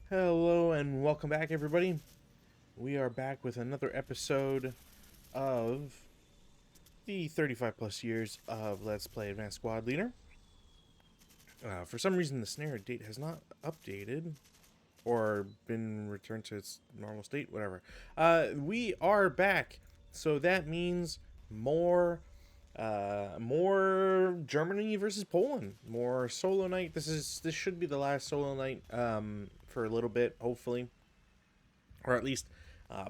Hello and welcome back, everybody. We are back with another episode of the 35 plus years of Let's Play Advanced Squad Leader. For some reason, the snare date has not updated or been returned to its normal state, whatever. We are back, so that means more Germany versus Poland, more solo night. This should be the last solo night for a little bit, hopefully, or at least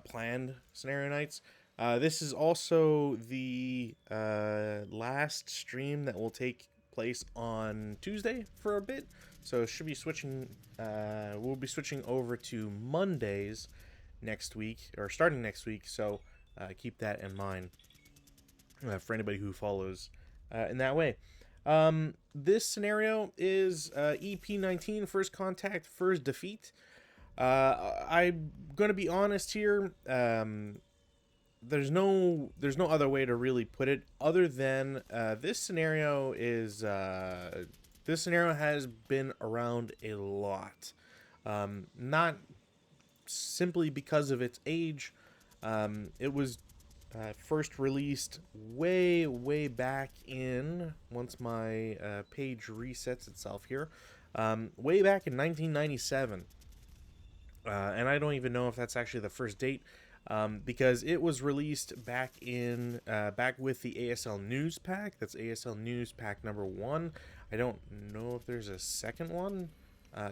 planned scenario nights. This is also the last stream that will take place on Tuesday for a bit. So it should be switching. We'll be switching over to Mondays next week, or starting next week. So keep that in mind for anybody who follows in that way. This scenario is EP-19, first contact, first defeat. I'm gonna be honest here. There's no other way to really put it other than this scenario has been around a lot. Not simply because of its age. It was first released way back in, once my page resets itself here, way back in 1997. And I don't even know if that's actually the first date, because it was released back with the ASL News Pack. That's ASL News Pack number 1. I don't know if there's a second one,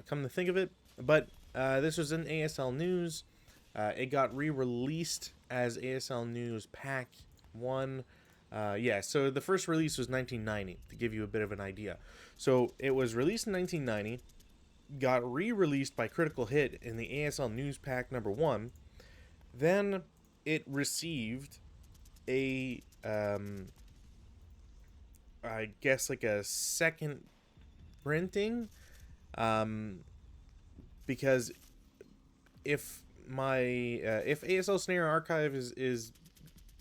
come to think of it, but this was in ASL News. It got re-released as ASL News Pack 1. Yeah, so the first release was 1990, to give you a bit of an idea. So it was released in 1990, got re-released by Critical Hit in the ASL News Pack number 1. Then it received a, I guess like a second printing, because if ASL Snare Archive is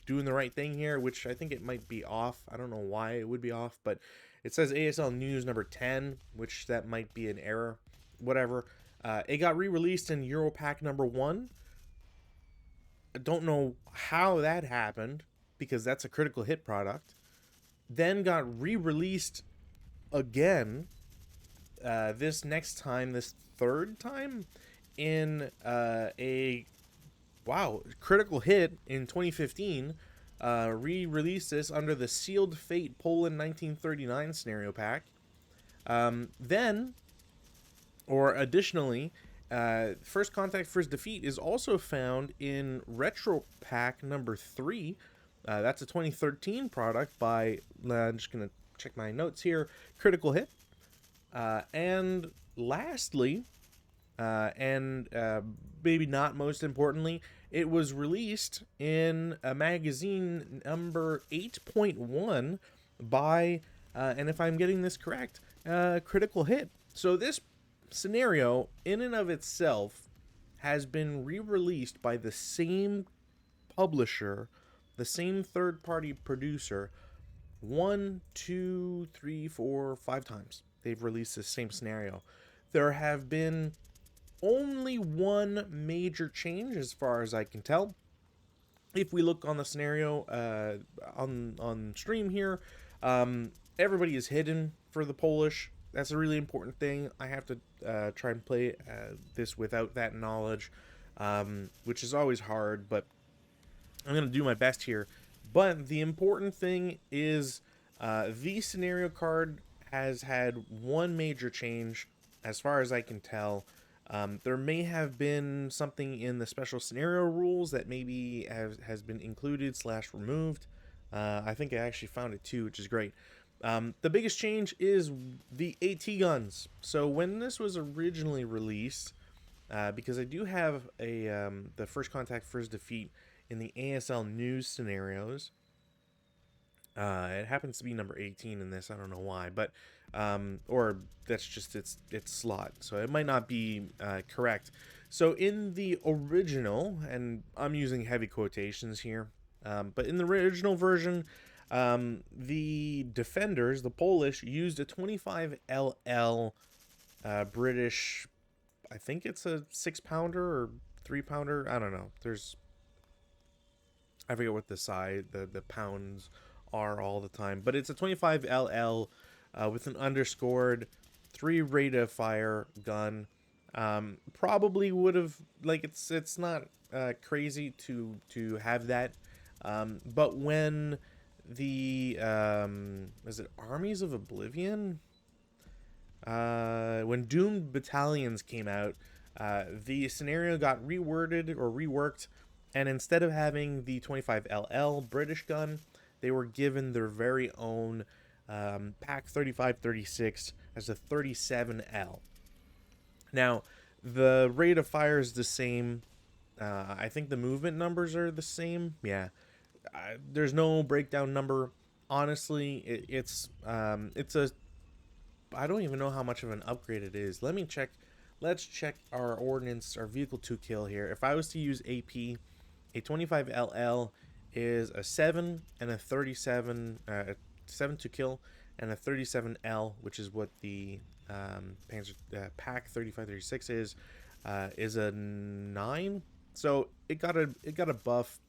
doing the right thing here, which I think it might be off. I don't know why it would be off, but it says ASL News number 10, which that might be an error. Whatever. It got re-released in Europack number 1. I don't know how that happened, because that's a Critical Hit product. Then got re-released again, this third time, in Critical Hit in 2015. Re-released this under the Sealed Fate Poland 1939 scenario pack. Additionally, First Contact, First Defeat is also found in Retro Pack number 3. That's a 2013 product by, I'm just going to check my notes here, Critical Hit. And lastly, maybe not most importantly, it was released in a magazine number 8.1 by, and if I'm getting this correct, Critical Hit. So this scenario, in and of itself, has been re-released by the same publisher, the same third-party producer, 1, 2, 3, 4, 5 times. They've released the same scenario. There have been only one major change, as far as I can tell. If we look on the scenario on stream here, everybody is hidden for the Polish. That's a really important thing. I have to try and play this without that knowledge, which is always hard, but I'm going to do my best here. But the important thing is the scenario card has had one major change, as far as I can tell. There may have been something in the special scenario rules that maybe has been included / removed. I think I actually found it too, which is great. The biggest change is the AT guns. So when this was originally released, because I do have the First Contact, First Defeat in the ASL News scenarios. It happens to be number 18 in this. I don't know why, but or that's just its slot, so it might not be correct. So in the original, and I'm using heavy quotations here, but in the original version, the defenders, the Polish, used a 25 LL British, I think it's a 6 pounder or 3 pounder. I don't know. I forget what the size, the pounds are all the time, but it's a 25 LL with an underscored 3 rate of fire gun. Probably would have, like, it's not crazy to have that, but when the is it Armies of Oblivion? When Doom Battalions came out, the scenario got reworded or reworked, and instead of having the 25 LL British gun, they were given their very own Pack 3536 as a 37L. Now, the rate of fire is the same. I think the movement numbers are the same. Yeah, there's no breakdown number. Honestly, it's a I don't even know how much of an upgrade it is. Let me check. Let's check our ordnance, our vehicle to kill here. If I was to use AP, a 25 LL is a 7 and a 37, 7 to kill, and a 37L, which is what the Panzer Pack 3536 is a 9. So it got a buff.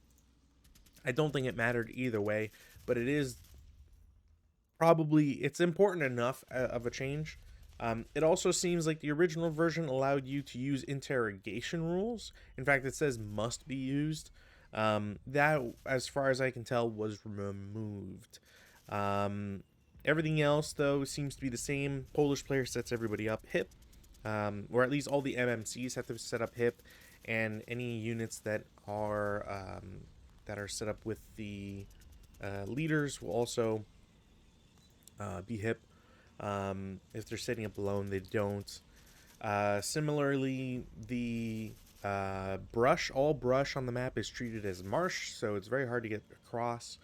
I don't think it mattered either way, but it is probably, it's important enough of a change. It also seems like the original version allowed you to use interrogation rules. In fact, it says must be used. That, as far as I can tell, was removed. Everything else, though, seems to be the same. Polish player sets everybody up hip, or at least all the MMCs have to set up hip, and any units that are set up with the leaders will also be hip. If they're setting up alone, they don't. Similarly, the all brush on the map is treated as marsh, so it's very hard to get across.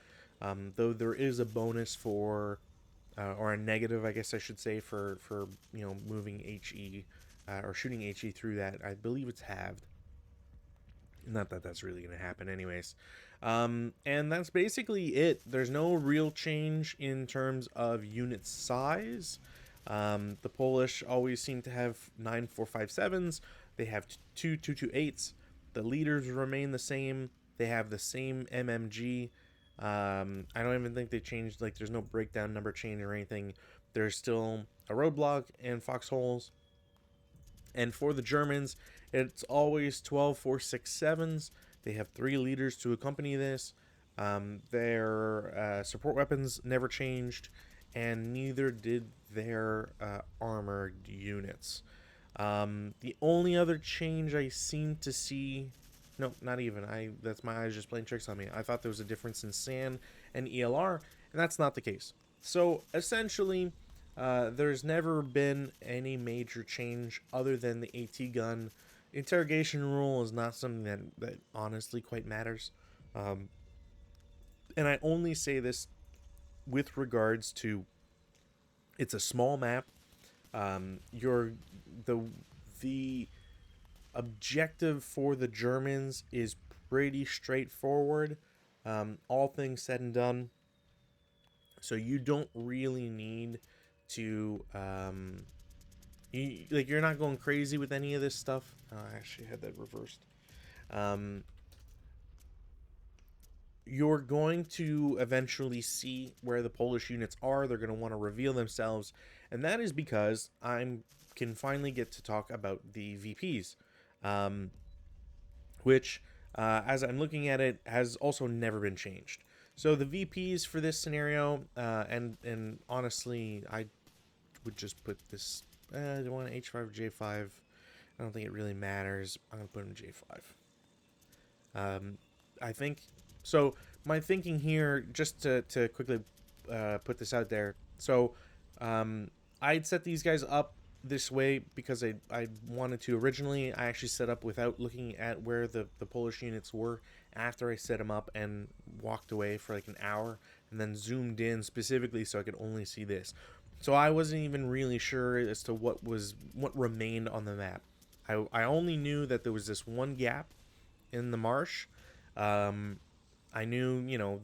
Though there is a bonus for, or a negative, I guess I should say, for moving HE or shooting HE through that. I believe it's halved. Not that that's really going to happen anyways. And that's basically it. There's no real change in terms of unit size. The Polish always seem to have 9 4.57s. They have 2 2.28s. The leaders remain the same. They have the same MMG. I don't even think they changed, like, there's no breakdown number change or anything. There's still a roadblock and foxholes. And for the Germans, it's always 12 4.67s. They have 3 leaders to accompany this. Their support weapons never changed, and neither did their armored units. The only other change I seem to see, no, not even. That's my eyes just playing tricks on me. I thought there was a difference in SAN and ELR, and that's not the case. So essentially, there's never been any major change other than the AT gun. Interrogation rule is not something that honestly quite matters. And I only say this with regards to, it's a small map. The objective for the Germans is pretty straightforward, all things said and done. So you don't really need to you're not going crazy with any of this stuff. I actually had that reversed. You're going to eventually see where the Polish units are. They're going to want to reveal themselves, and that is because I can finally get to talk about the VPs, which, as I'm looking at it, has also never been changed. So the VPs for this scenario, and honestly, I would just put this. Do I want an H5 or J5? I don't think it really matters. I'm gonna put him J5. I think so. My thinking here, just to quickly put this out there. So I'd set these guys up this way because I wanted to originally. I actually set up without looking at where the Polish units were after I set them up, and walked away for like an hour and then zoomed in specifically so I could only see this. So I wasn't even really sure as to what remained on the map. I only knew that there was this one gap in the marsh. I knew,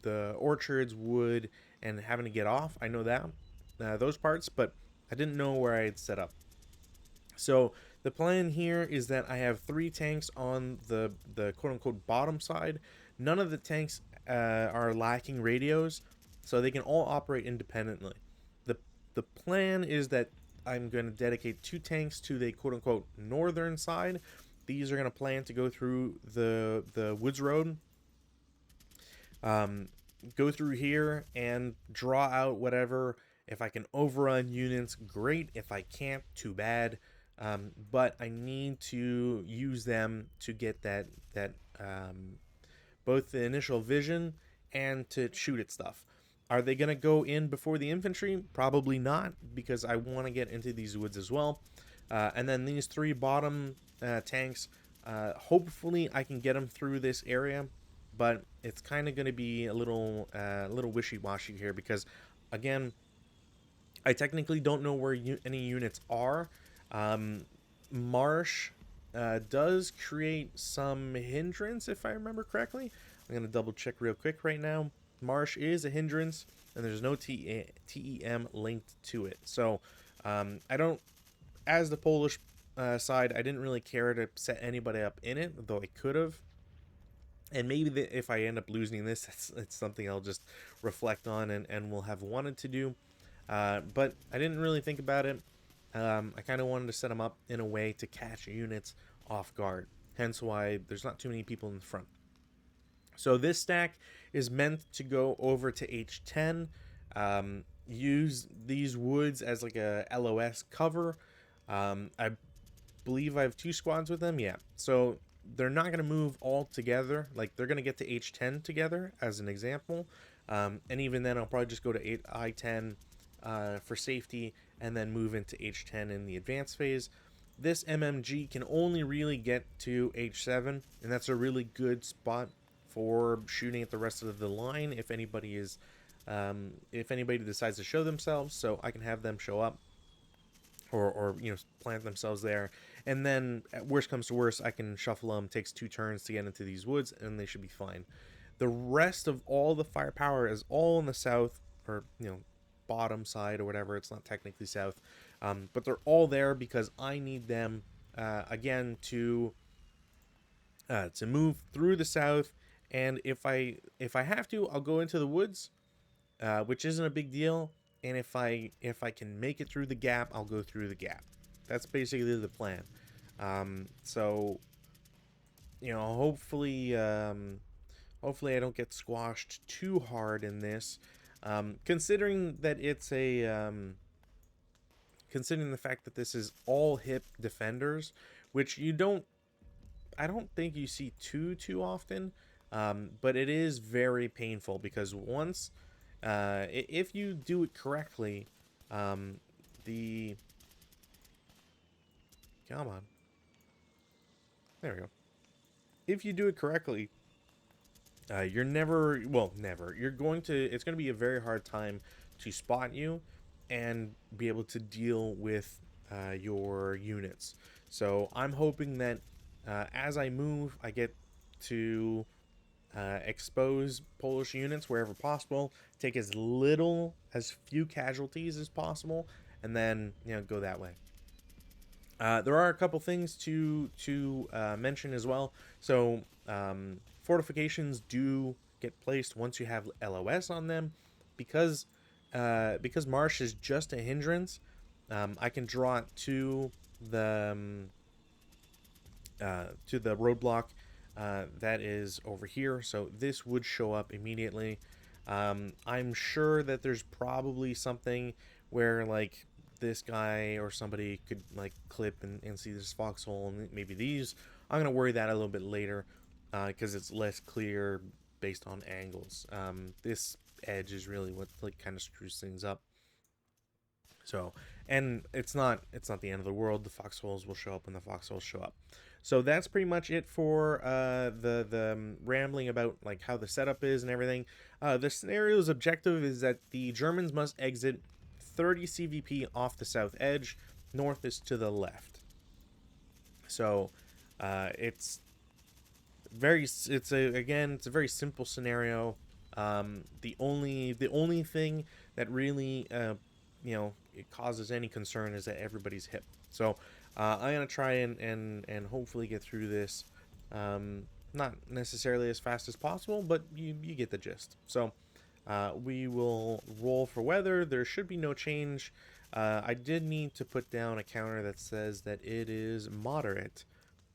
the orchards, wood, and having to get off. I know that those parts, but I didn't know where I had set up. So The plan here is that I have 3 tanks on the quote unquote bottom side. None of the tanks are lacking radios, so they can all operate independently. the The plan is that I'm going to dedicate 2 tanks to the quote unquote northern side. These are going to plan to go through the woods road, um, go through here and draw out whatever. If I can overrun units, great. If I can't, too bad. But I need to use them to get that both the initial vision and to shoot at stuff. Are they going to go in before the infantry? Probably not, because I want to get into these woods as well. And then these 3 bottom tanks, hopefully I can get them through this area, but it's kind of going to be a little wishy-washy here, because again, I technically don't know where any units are. Marsh does create some hindrance, if I remember correctly. I'm going to double check real quick right now. Marsh is a hindrance, and there's no TEM linked to it. So I don't, as the Polish side, I didn't really care to set anybody up in it, though I could have. And maybe if I end up losing this, it's something I'll just reflect on and will have wanted to do. But I didn't really think about it. I kind of wanted to set them up in a way to catch units off guard. Hence why there's not too many people in the front. So this stack is meant to go over to H10. Use these woods as like a LOS cover. I believe I have 2 squads with them. Yeah. So they're not going to move all together. Like, they're going to get to H10 together, as an example. And even then, I'll probably just go to I10 for safety, and then move into H10 in the advanced phase. This MMG can only really get to H7, and that's a really good spot for shooting at the rest of the line if anybody decides to show themselves. So I can have them show up, or plant themselves there, and then at worst comes to worst, I can shuffle them. Takes 2 turns to get into these woods, and they should be fine. The rest of all the firepower is all in the south, or bottom side or whatever. It's not technically south, but they're all there because I need them again to move through the south. And if I have to, I'll go into the woods, which isn't a big deal. And if I can make it through the gap, I'll go through the gap. That's basically the plan. So hopefully I don't get squashed too hard in this. Considering that it's considering the fact that this is all hip defenders, which I don't think you see too often, but it is very painful, because once, if you do it correctly, come on, there we go. If you do it correctly, you're never, it's going to be a very hard time to spot you and be able to deal with your units. So I'm hoping that as I move, I get to expose Polish units wherever possible, take as few casualties as possible, and then go that way. There are a couple things to mention as well. So fortifications do get placed once you have LOS on them, because Marsh is just a hindrance. I can draw it to the roadblock that is over here, so this would show up immediately. I'm sure that there's probably something where like this guy or somebody could like clip and see this foxhole, and maybe these. I'm gonna worry that a little bit later, because it's less clear based on angles. This edge is really what like kind of screws things up. So, and it's not the end of the world. The foxholes will show up when the foxholes show up. So that's pretty much it for the rambling about like how the setup is and everything. The scenario's objective is that the Germans must exit 30 CVP off the south edge. North is to the left. So it's a very simple scenario. The only thing that really it causes any concern is that everybody's hip. So I'm gonna try and hopefully get through this. Not necessarily as fast as possible, but you get the gist. So we will roll for weather. There should be no change. I did need to put down a counter that says that it is moderate,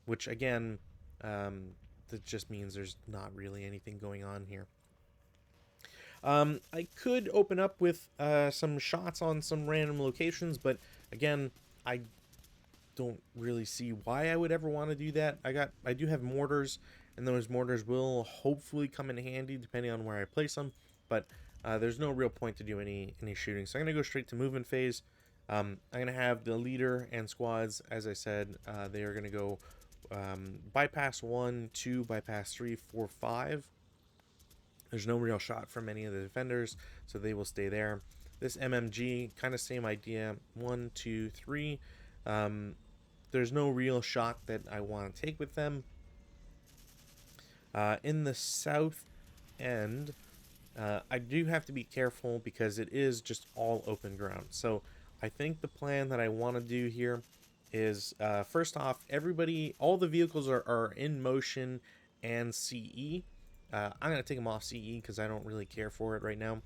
which again, that just means there's not really anything going on here. I could open up with some shots on some random locations, but again, I don't really see why I would ever want to do that. I do have mortars, and those mortars will hopefully come in handy depending on where I place them. But there's no real point to do any shooting. So I'm gonna go straight to movement phase. I'm gonna have the leader and squads, as I said, they are gonna go bypass 1, 2, bypass 3, 4, 5. There's no real shot from any of the defenders, so they will stay there. This MMG, kind of same idea. 1, 2, 3. There's no real shot that I want to take with them. In the south end, I do have to be careful because it is just all open ground. So I think the plan that I want to do here is, first off, all the vehicles are in motion and CE. I'm going to take them off CE because I don't really care for it right now.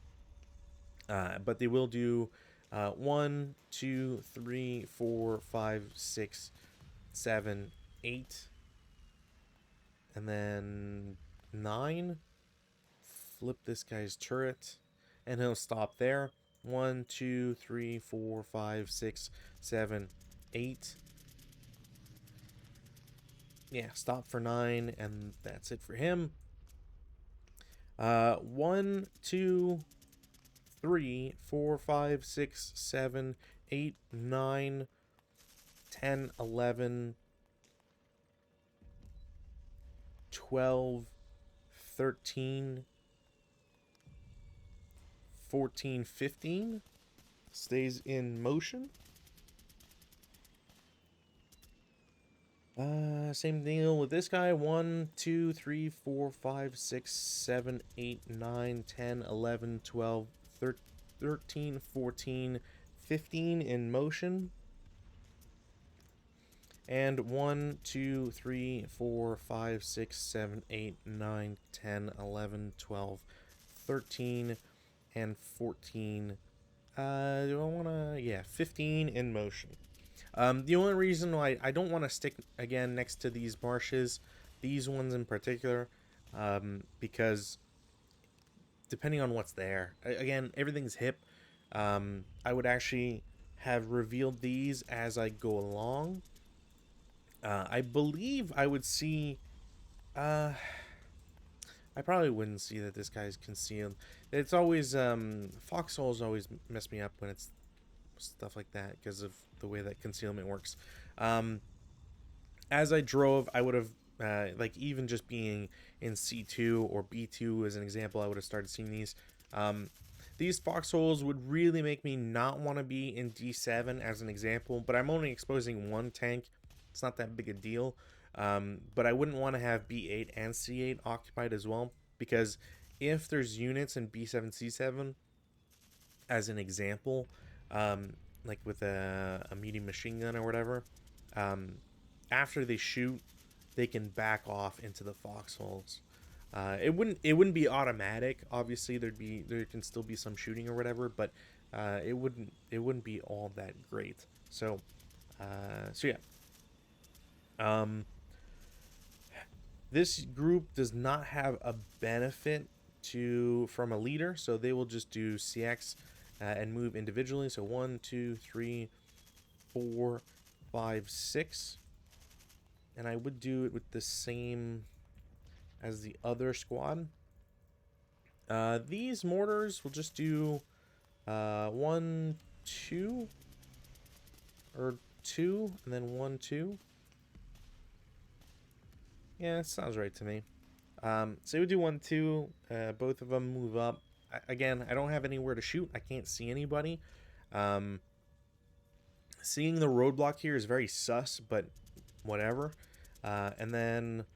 But they will do 1, 2, 3, 4, 5, 6, 7, 8, and then 9. Flip this guy's turret, and he'll stop there. 1, 2, 3, 4, 5, 6, 7, 8. Yeah, stop for 9, and that's it for him. 1, 2, 3, 4, 5, 6, 7, 8, 9, 10, 11, 12, 13, 14, 15. Stays in motion. Same deal with this guy. 1, 2, 3, 4, 5, 6, 7, 8, 9, 10, 11, 12, 13, 14, 15 in motion. And 1, 2, 3, 4, 5, 6, 7, 8, 9, 10, 11, 12, 13, and 14. Do I want to... Yeah, 15 in motion. The only reason why I don't want to stick, again, next to these marshes, these ones in particular, because depending on what's there, again, everything's hip. I would actually have revealed these as I go along. I believe I would see... I probably wouldn't see that this guy's concealed. It's always... Foxholes always mess me up when it's stuff like that because of the way that concealment works. As I drove, I would have... like, even just being in C2 or B2 as an example, I would have started seeing these. These foxholes would really make me not want to be in D7 as an example, but I'm only exposing one tank. It's not that big a deal. But I wouldn't want to have B8 and C8 occupied as well, because if there's units in B7, C7, as an example, like with a medium machine gun or whatever, after they shoot, they can back off into the foxholes. It wouldn't be automatic. Obviously, there can still be some shooting or whatever, but it wouldn't be all that great. So yeah. This group does not have a benefit from a leader, so they will just do CX and move individually. So 1, 2, 3, 4, 5, 6, and I would do it with the same as the other squad. These mortars will just do 1, 2, or 2, and then 1, 2. Yeah, that sounds right to me. So we do 1, 2. Both of them move up. Again, I don't have anywhere to shoot. I can't see anybody. Seeing the roadblock here is very sus, but whatever. And then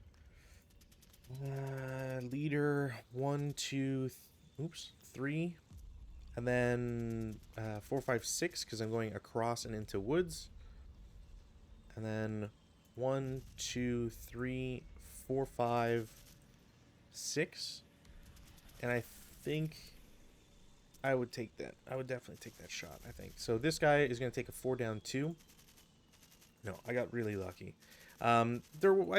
leader 1, 2, 3, and then 4, 5, 6 because I'm going across and into woods. And then 1, 2, 3, 4, 5, 6. And I think I would take that. I would definitely take that shot, I think. So this guy is going to take a 4 down 2. No, I got really lucky. I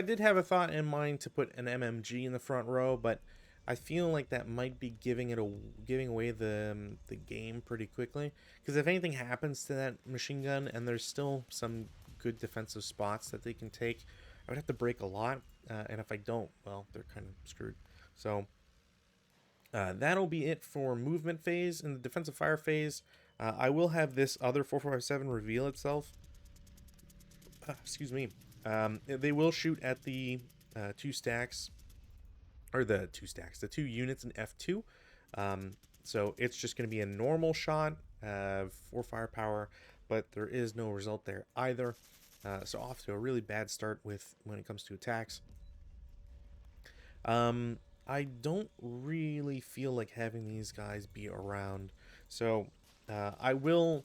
did have a thought in mind to put an MMG in the front row, but I feel like that might be giving away the game pretty quickly. Because if anything happens to that machine gun, and there's still some good defensive spots that they can take, I would have to break a lot. And if I don't, well, they're kind of screwed. So that'll be it for movement phase. In the defensive fire phase, I will have this other 457 reveal itself. Excuse me. They will shoot at the two stacks, or the two units in F2. So it's just going to be a normal shot for firepower, but there is no result there either. So off to a really bad start when it comes to attacks. I don't really feel like having these guys be around, so I will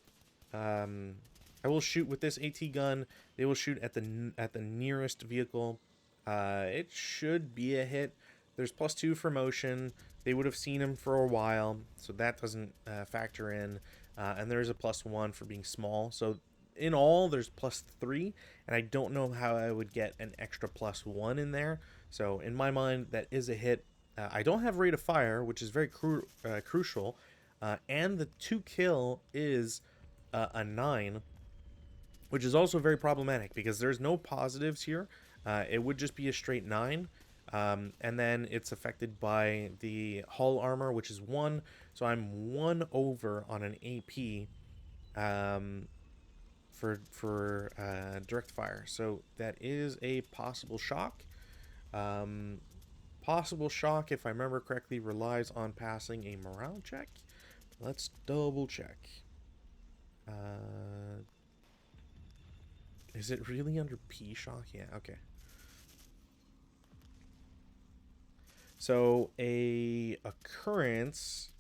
shoot with this AT gun. They will shoot at the nearest vehicle. It should be a hit. There's +2 for motion. They would have seen him for a while, so that doesn't factor in. And there is a +1 for being small. So in all, there's +3, and I don't know how I would get an extra +1 in there. So in my mind, that is a hit. I don't have rate of fire, which is very crucial, and the 2 kill is a 9, which is also very problematic because there's no positives here. It would just be a straight 9, and then it's affected by the hull armor, which is 1, so I'm 1 over on an AP for direct fire. So that is a possible shock. Possible shock, if I remember correctly, relies on passing a morale check. Let's double check. Is it really under P shock? Yeah, okay. So a occurrence,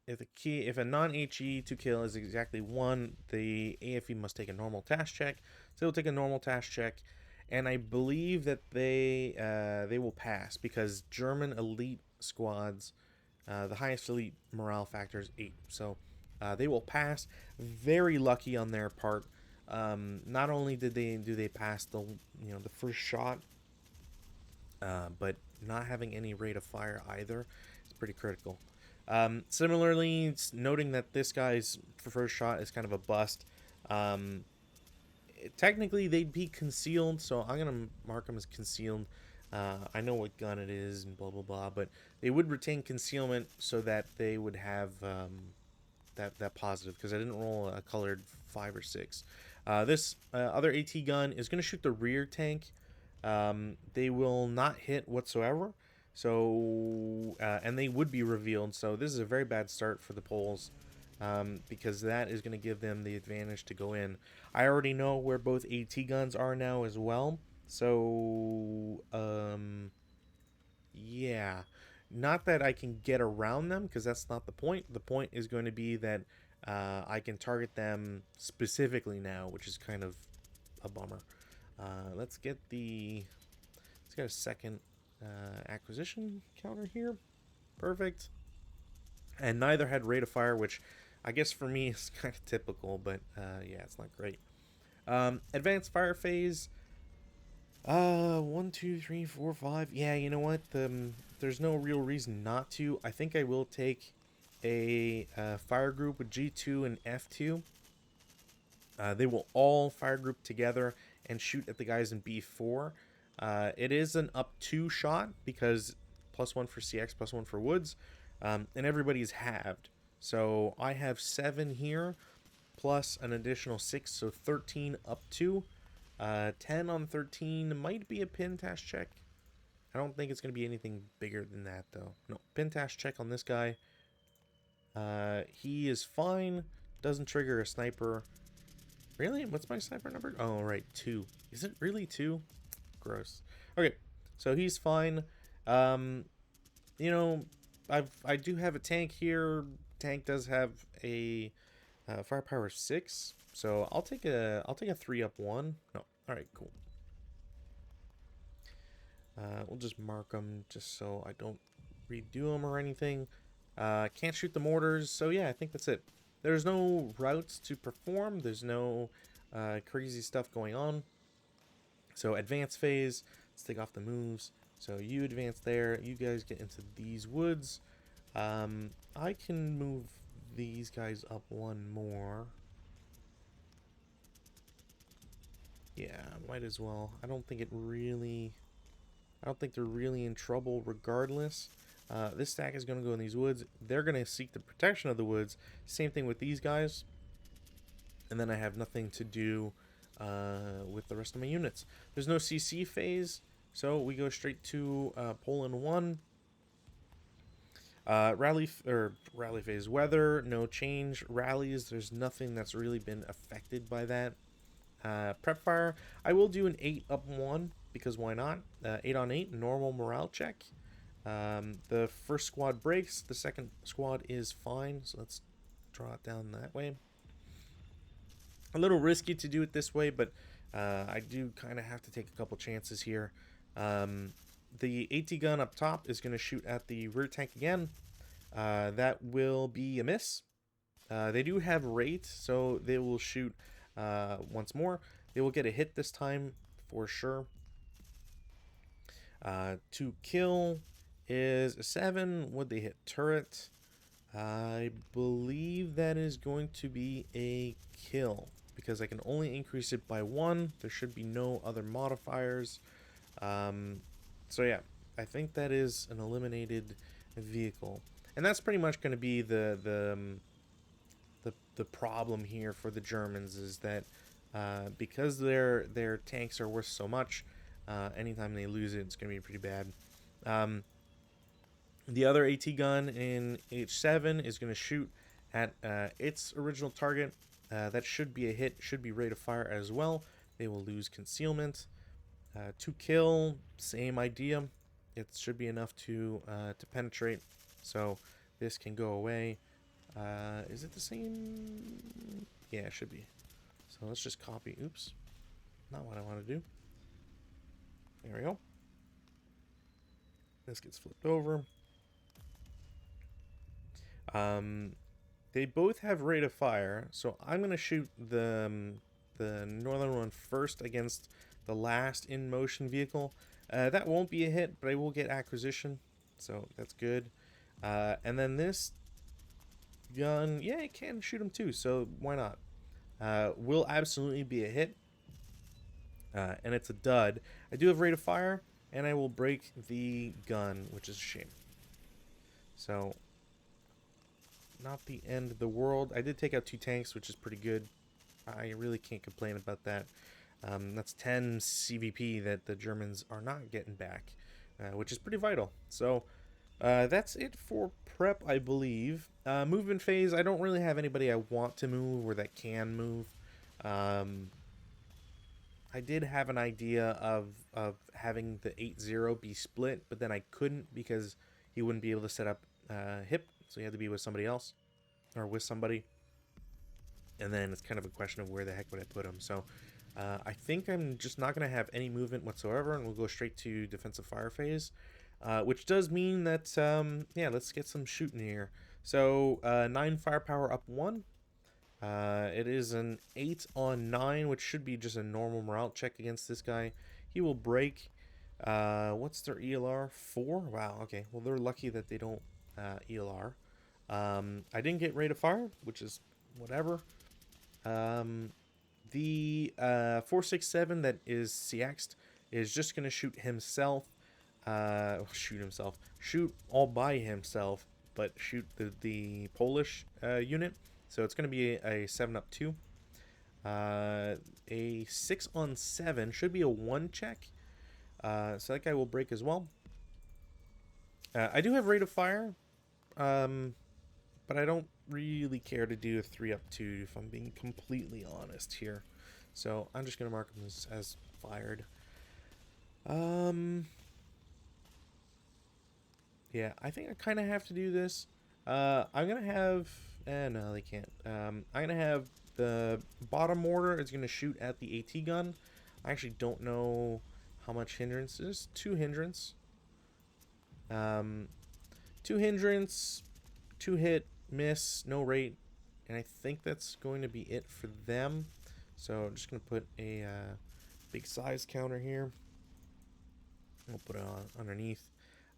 if a non-HE to kill is exactly 1, the AFE must take a normal task check. So they'll take a normal task check, and I believe that they will pass because German elite squads, the highest elite morale factor is 8. So they will pass. Very lucky on their part. Not only do they pass the first shot, but not having any rate of fire either is pretty critical. Similarly, it's noting that this guy's first shot is kind of a bust. Technically, they'd be concealed, so I'm gonna mark them as concealed. I know what gun it is and blah blah blah, but they would retain concealment so that they would have that positive, because I didn't roll a colored 5 or 6. This other AT gun is gonna shoot the rear tank. They will not hit whatsoever. So, and they would be revealed. So this is a very bad start for the Poles, because that is going to give them the advantage to go in. I already know where both AT guns are now as well. So, yeah. Not that I can get around them, because that's not the point. The point is going to be that I can target them specifically now, which is kind of a bummer. Let's get a second acquisition counter here. Perfect. And neither had rate of fire, which I guess for me is kind of typical, but yeah, it's not great. Advanced fire phase. 1, 2, 3, 4, 5. Yeah, you know what? There's no real reason not to. I think I will take a fire group with G2 and F2. They will all fire group together and shoot at the guys in B4. It is an up 2 shot because +1 for CX, +1 for Woods, and everybody's halved. So I have 7 here, plus an additional 6, so 13 up 2. 10 on 13 might be a pin task check. I don't think it's going to be anything bigger than that, though. No, pin task check on this guy. He is fine. Doesn't trigger a sniper. Really? What's my sniper number? Oh, right, 2. Is it really 2? Gross. Okay, so he's fine. You know, I do have a tank here. Tank does have a firepower 6. So I'll take a 3-up-1. No, all right, cool. We'll just mark them just so I don't redo them or anything. Can't shoot the mortars, so yeah, I think that's it. There's no routes to perform. There's no crazy stuff going on. So advance phase, let's take off the moves. So you advance there. You guys get into these woods. I can move these guys up one more. Yeah, might as well. I don't think they're really in trouble regardless. This stack is going to go in these woods. They're going to seek the protection of the woods. Same thing with these guys. And then I have nothing to do with the rest of my units. There's no CC phase, so we go straight to Poland 1. Rally phase weather, no change. Rallies, there's nothing that's really been affected by that. Prep fire, I will do an 8-up-1 because why not? 8 on 8, normal morale check. The first squad breaks, the second squad is fine, so let's draw it down that way. A little risky to do it this way, but I do kind of have to take a couple chances here. The AT gun up top is going to shoot at the rear tank again. That will be a miss. They do have rate, so they will shoot once more. They will get a hit this time for sure. To kill is a 7. Would they hit turret? I believe that is going to be a kill because I can only increase it by 1. There should be no other modifiers. So yeah, I think that is an eliminated vehicle, and that's pretty much going to be the problem here for the Germans is that because their tanks are worth so much, anytime they lose it, it's going to be pretty bad. The other AT gun in H7 is going to shoot at its original target. That should be a hit, should be rate of fire as well. They will lose concealment. To kill, same idea. It should be enough to penetrate. So this can go away. Is it the same? Yeah, it should be. So let's just copy. Oops. Not what I want to do. There we go. This gets flipped over. They both have rate of fire, so I'm going to shoot the northern one first against the last in motion vehicle. That won't be a hit, but I will get acquisition, so that's good. And then this gun, yeah, it can shoot him too, so why not? Will absolutely be a hit, and it's a dud. I do have rate of fire, and I will break the gun, which is a shame. So not the end of the world. I did take out 2 tanks, which is pretty good. I really can't complain about that. That's 10 CVP that the Germans are not getting back, which is pretty vital. So that's it for prep, I believe. Movement phase, I don't really have anybody I want to move or that can move. I did have an idea of having the 8-0 be split, but then I couldn't because he wouldn't be able to set up hip, so he had to be with somebody else, or with somebody. And then it's kind of a question of where the heck would I put him. So I think I'm just not going to have any movement whatsoever, and we'll go straight to defensive fire phase, which does mean that, yeah, let's get some shooting here. So 9 firepower up 1. It is an 8 on 9, which should be just a normal morale check against this guy. He will break. What's their ELR? 4? Wow, okay. Well, they're lucky that they don't ELR. I didn't get rate of fire, which is whatever. The 467 that is CX'd is just going to shoot himself. Shoot all by himself, but shoot the Polish unit. So it's going to be a 7-up-2. A 6 on 7 should be a 1 check. So that guy will break as well. I do have rate of fire, but I don't really care to do a 3-up-2 if I'm being completely honest here. So I'm just going to mark him as fired. Yeah, I think I kind of have to do this. I'm going to have... no, they can't. I'm going to have The bottom mortar is going to shoot at the AT gun. I actually don't know how much hindrance. There's 2 hindrance. 2 hindrance, 2 hit, miss, no rate. And I think that's going to be it for them. So I'm just going to put a big size counter here. We'll put it on underneath.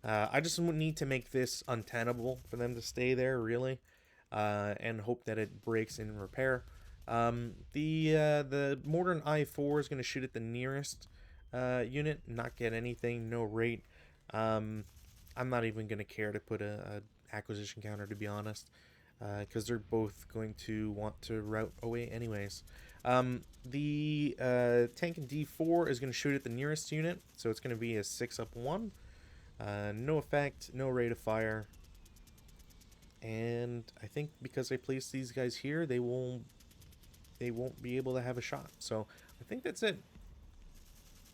I just need to make this untenable for them to stay there, really. And hope that it breaks in repair. The Modern I-4 is going to shoot at the nearest unit, not get anything, no rate. I'm not even going to care to put a acquisition counter, to be honest, because they're both going to want to route away anyways. The tank in D4 is going to shoot at the nearest unit, so it's going to be a 6-up-1. No effect, no rate of fire. And I think because I placed these guys here, they won't be able to have a shot. So I think that's it.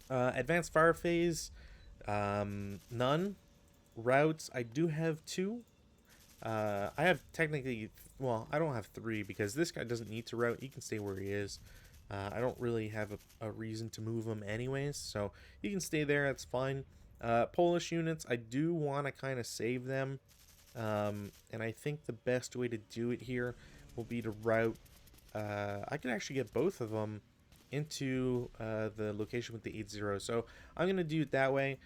Advanced fire phase, none. Routes, I do have 2. I have technically, well, I don't have 3 because this guy doesn't need to route. He can stay where he is. I don't really have a reason to move him anyways, so he can stay there. That's fine. Polish units, I do want to kind of save them. And I think the best way to do it here will be to route. I can actually get both of them into the location with the 8-0. So I'm going to do it that way.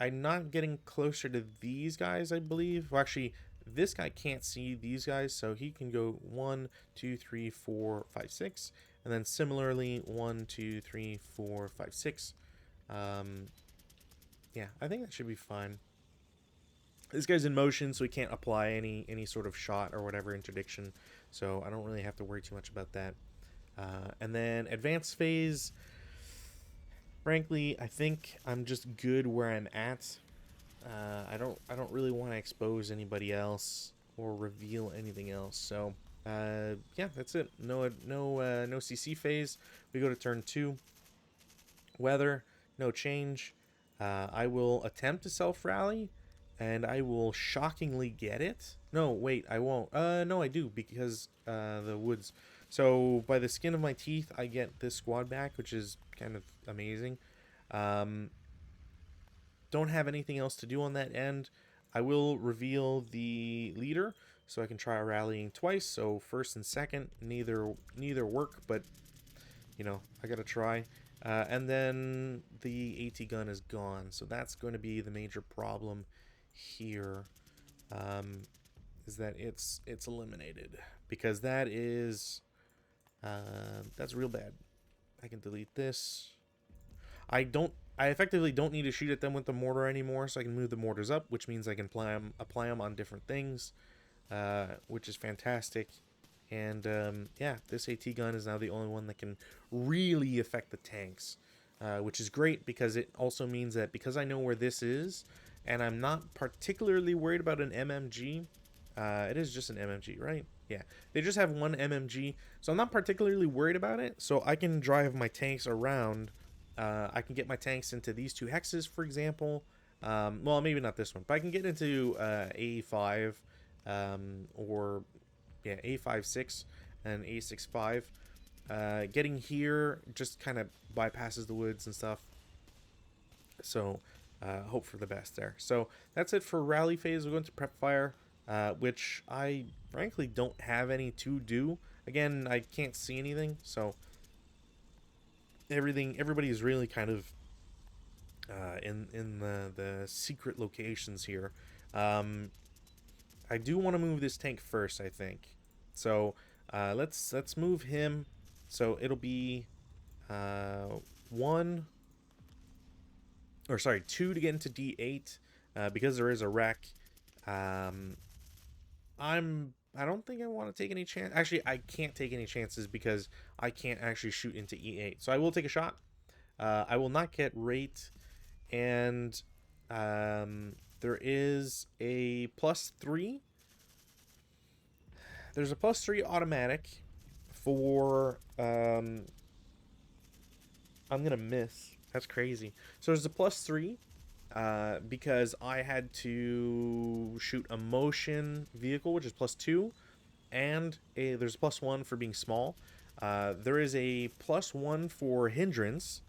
I'm not getting closer to these guys, I believe. Well, actually, this guy can't see these guys, so he can go 1, 2, 3, 4, 5, 6. And then similarly, 1, 2, 3, 4, 5, 6. Yeah, I think that should be fine. This guy's in motion, so he can't apply any sort of shot or whatever interdiction. So I don't really have to worry too much about that. And then advanced phase. Frankly, I think I'm just good where I'm at. I don't really want to expose anybody else or reveal anything else. So yeah, that's it. No CC phase. We go to turn 2. Weather, no change. I will attempt to self rally, and I will shockingly get it. No, wait, I won't. No, I do, because the woods. So by the skin of my teeth, I get this squad back, which is kind of amazing. Don't have anything else to do on that end. I will reveal the leader, so I can try rallying twice. So first and second, neither work, but you know, I gotta try. And then the AT gun is gone, so that's going to be the major problem here. Is that it's eliminated, because that is that's real bad. I can delete this. I effectively don't need to shoot at them with the mortar anymore, so I can move the mortars up, which means I can apply them on different things, which is fantastic. And yeah, this AT gun is now the only one that can really affect the tanks, which is great, because it also means that because I know where this is, and I'm not particularly worried about an MMG. It is just an MMG, right? Yeah, they just have one MMG, so I'm not particularly worried about it. So I can drive my tanks around. I can get my tanks into these 2 hexes, for example. Well, maybe not this one, but I can get into A5 or yeah, A5-6 and A6-5. Getting here just kind of bypasses the woods and stuff. So hope for the best there. So that's it for rally phase. We'll go into prep fire, which I frankly don't have any to do. Again, I can't see anything, so everybody is really kind of in the secret locations here. I do want to move this tank first, I think. So let's move him. So it'll be 2 to get into D8, because there is a wreck. I don't think I want to take any chance. Actually, I can't take any chances because I can't actually shoot into E8. So I will take a shot. I will not get rate, and there is a +3. There's a +3 automatic for I'm gonna miss. That's crazy. So there's a +3 because I had to shoot a motion vehicle, which is +2, and there's a +1 for being small. There is a +1 for hindrance,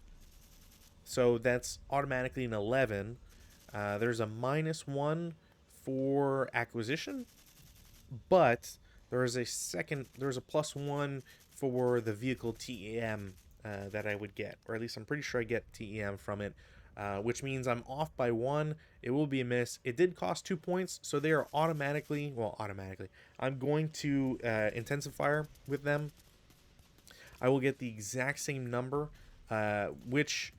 so that's automatically an 11. There's a -1 for acquisition, but there's a +1 for the vehicle TEM that I would get, or at least I'm pretty sure I get TEM from it, which means I'm off by 1. It will be a miss. It did cost 2 points, so they are automatically, I'm going to intensifier with them. I will get the exact same number, which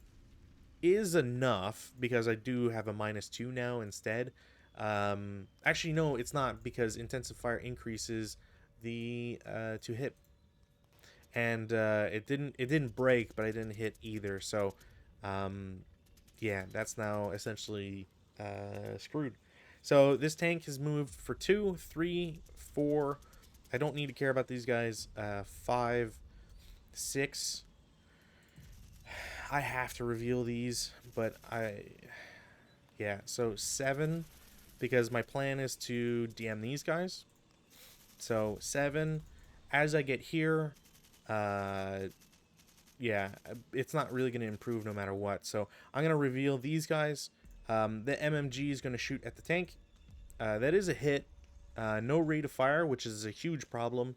is enough because I do have a -2 now instead. Actually, no, it's not, because intensifier increases the to hit, and it didn't break, but I didn't hit either. So, yeah, that's now essentially screwed. So this tank has moved for 2, 3, 4. I don't need to care about these guys. 5, 6. I have to reveal these, but yeah. So 7, because my plan is to DM these guys. So 7, as I get here, yeah, it's not really going to improve no matter what. So I'm going to reveal these guys. The MMG is going to shoot at the tank. That is a hit. No rate of fire, which is a huge problem.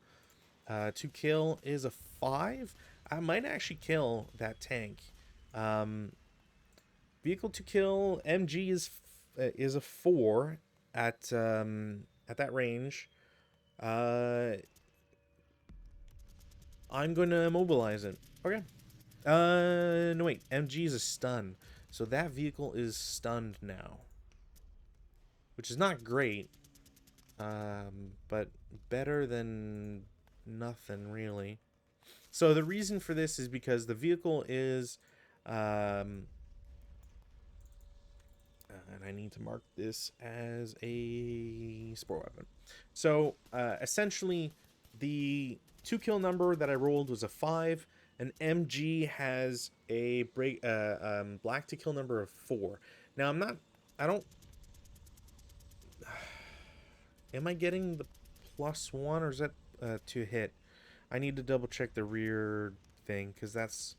To kill is a 5. I might actually kill that tank. Vehicle to kill MG is a 4 at that range. I'm going to immobilize it. Okay. No wait, MG is a stun, so that vehicle is stunned now, which is not great. But better than nothing, really. So the reason for this is because the vehicle is, and I need to mark this as a sport weapon. So essentially, the 2 kill number that I rolled was a 5, and MG has a black to kill number of 4. Now I don't. Am I getting the +1, or is that to hit? I need to double check the rear thing, because that's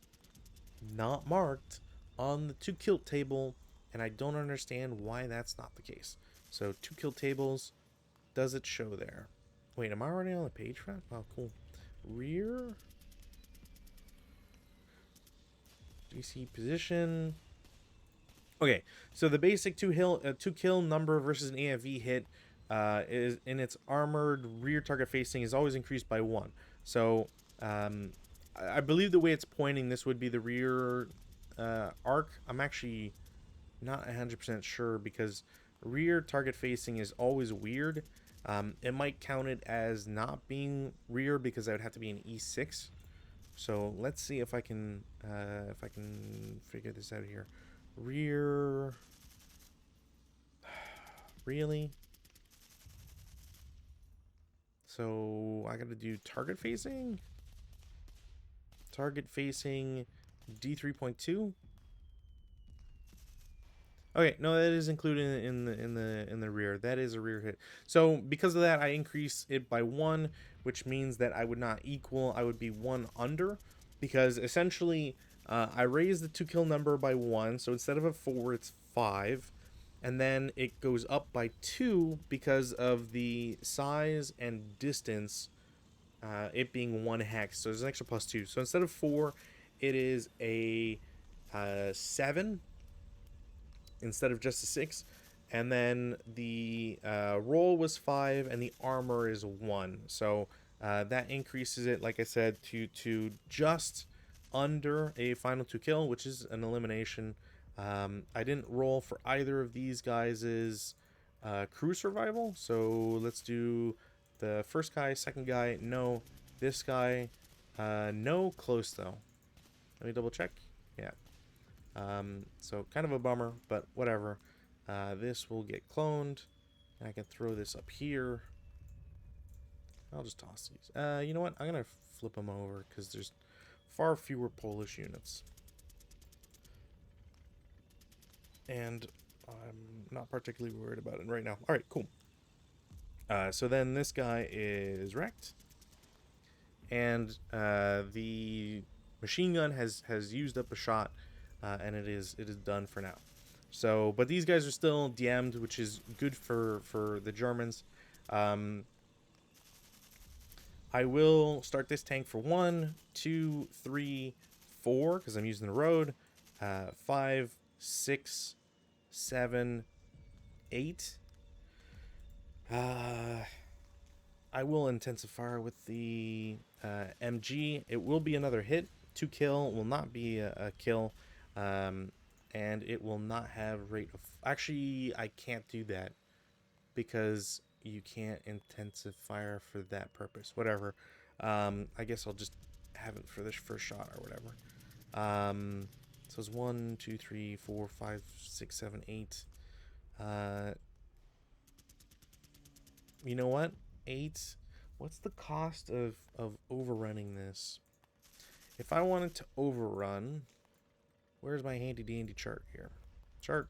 not marked on the 2 kill table, and I don't understand why that's not the case. So 2 kill tables, does it show there? Wait, am I already on the page for that? Oh, cool. Rear DC position. Okay, so the basic 2 kill number versus an AFV hit is in its armored rear target facing is always increased by 1. So I believe the way it's pointing, this would be the rear arc. I'm actually not 100% sure, because rear target facing is always weird. It might count it as not being rear, because that would have to be an E6. So let's see if I can figure this out here. Rear, really? So I gotta do target facing D3.2. Okay, no, that is included in the rear. That is a rear hit. So because of that, I increase it by 1, which means that I would not equal. I would be 1 under, because essentially I raise the 2 kill number by 1. So instead of a 4, it's 5, and then it goes up by 2 because of the size and distance. It being 1 hex, so there's an extra +2. So instead of 4, it is a 7. Instead of just a 6, and then the roll was 5, and the armor is 1. So that increases it, like I said, to just under a final 2 kill, which is an elimination. I didn't roll for either of these guys' crew survival, so let's do the first guy, second guy, no. This guy, no. Close though. Let me double check. Yeah. So kind of a bummer, but whatever. This will get cloned. I can throw this up here. I'll just toss these. You know what? I'm going to flip them over, because there's far fewer Polish units. And I'm not particularly worried about it right now. Alright, cool. So then this guy is wrecked, and the machine gun has used up a shot, and it is done for now. So, but these guys are still DM'd, which is good for the Germans. Um, I will start this tank for 1, 2, 3, 4 because I'm using the road. 5, 6, 7, 8. I will intensify with the MG. It will be another hit. 2 kill will not be a kill. And it will not have rate of... Actually, I can't do that because you can't intensify for that purpose. Whatever. I guess I'll just have it for this first shot or whatever. So it's 1, 2, 3, 4, 5, 6, 7, 8. You know what? 8. What's the cost of overrunning this? If I wanted to overrun, where's my handy dandy chart here? Chart.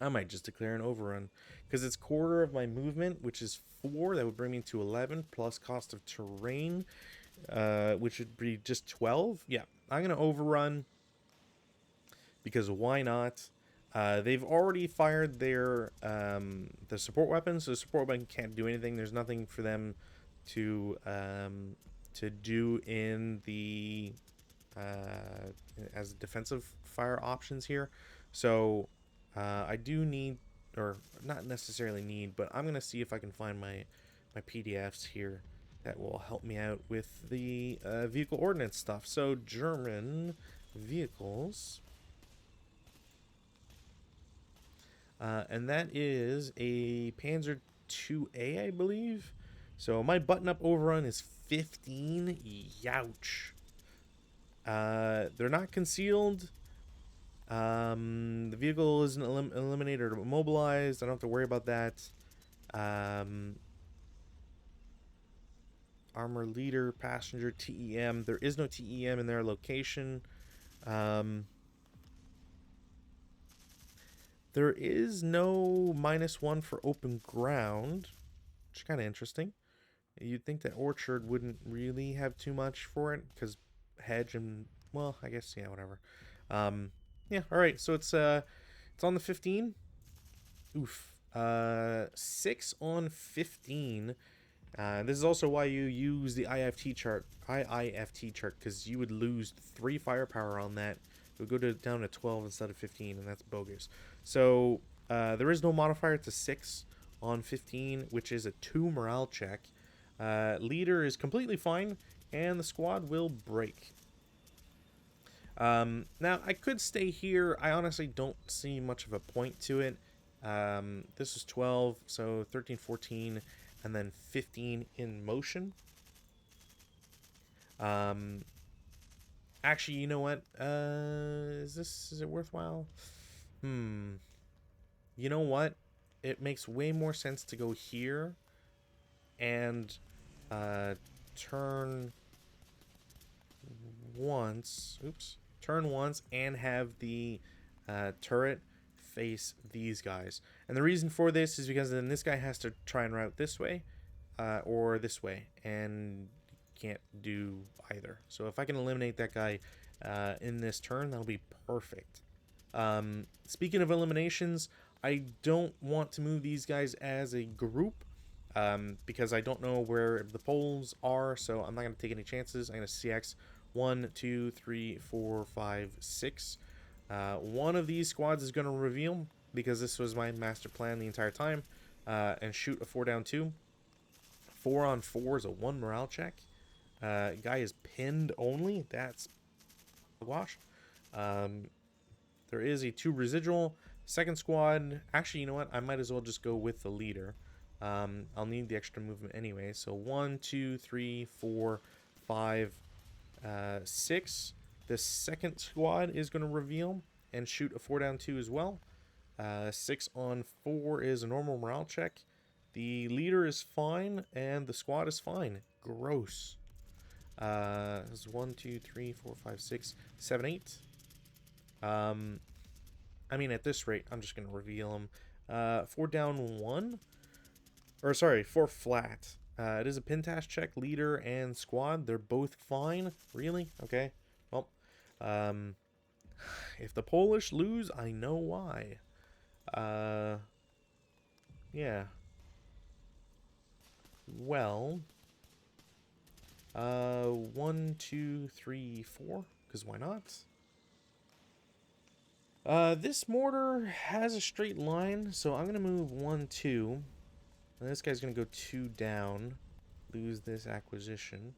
I might just declare an overrun because it's quarter of my movement, which is 4. That would bring me to 11 plus cost of terrain, which would be just 12. Yeah, I'm gonna overrun because why not? They've already fired their the support weapon, so the support weapon can't do anything. There's nothing for them to do in the as defensive fire options here. So I do need, or not necessarily need, but I'm gonna see if I can find my PDFs here that will help me out with the vehicle ordnance stuff. So German vehicles. And that is a Panzer IIA, I believe. So my button-up overrun is 15. Youch. They're not concealed. The vehicle isn't eliminated or immobilized. I don't have to worry about that. Armor leader, passenger, TEM. There is no TEM in their location. There is no -1 for open ground, which is kind of interesting. You'd think that Orchard wouldn't really have too much for it, because hedge and, well, I guess, yeah, whatever. Yeah, alright, so it's on the 15. Oof. 6 on 15. This is also why you use the IFT chart, because you would lose 3 firepower on that. It would go down to 12 instead of 15, and that's bogus. So there is no modifier to 6 on 15, which is a 2 morale check. Leader is completely fine, and the squad will break. Now, I could stay here. I honestly don't see much of a point to it. This is 12, so 13, 14, and then 15 in motion. Actually, you know what? Is it worthwhile? You know what? It makes way more sense to go here and turn once. Oops. Turn once and have the turret face these guys. And the reason for this is because then this guy has to try and route this way or this way, and can't do either. So if I can eliminate that guy in this turn, that'll be perfect. Speaking of eliminations, I don't want to move these guys as a group because I don't know where the poles are, so I'm not going to take any chances. I'm going to CX 1, 2, 3, 4, 5, 6. One of these squads is going to reveal, because this was my master plan the entire time, and shoot a 4 down 2. 4 on 4 is a 1 morale check. Guy is pinned only. That's a wash. There is a 2 residual. Second squad. Actually, you know what? I might as well just go with the leader. I'll need the extra movement anyway. So 1, 2, 3, 4, 5, 6. The second squad is going to reveal and shoot a 4 down 2 as well. 6 on 4 is a normal morale check. The leader is fine, and the squad is fine. Gross. This is 1, 2, 3, 4, 5, 6, 7, 8. I mean, at this rate, I'm just going to reveal them. 4 down 1. or sorry, 4 flat. It is a pintash check, leader and squad. They're both fine. Really? Okay. Well, um, if the Polish lose, I know why. Yeah. Well, 1, 2, 3, 4. Because why not? This mortar has a straight line, so I'm gonna move 1, 2. And this guy's gonna go 2 down. Lose this acquisition.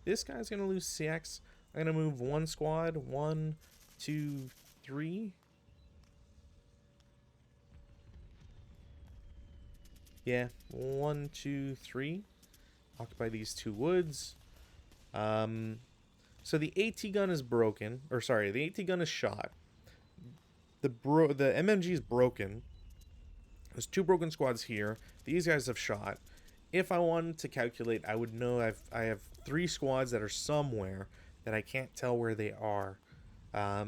This guy's gonna lose CX. I'm gonna move 1 squad. 1, 2, 3. Yeah, 1, 2, 3. Occupy these 2 woods. So the AT gun is broken, or sorry, the AT gun is shot. The MMG is broken. There's 2 broken squads here. These guys have shot. If I wanted to calculate, I would know I have 3 squads that are somewhere that I can't tell where they are. I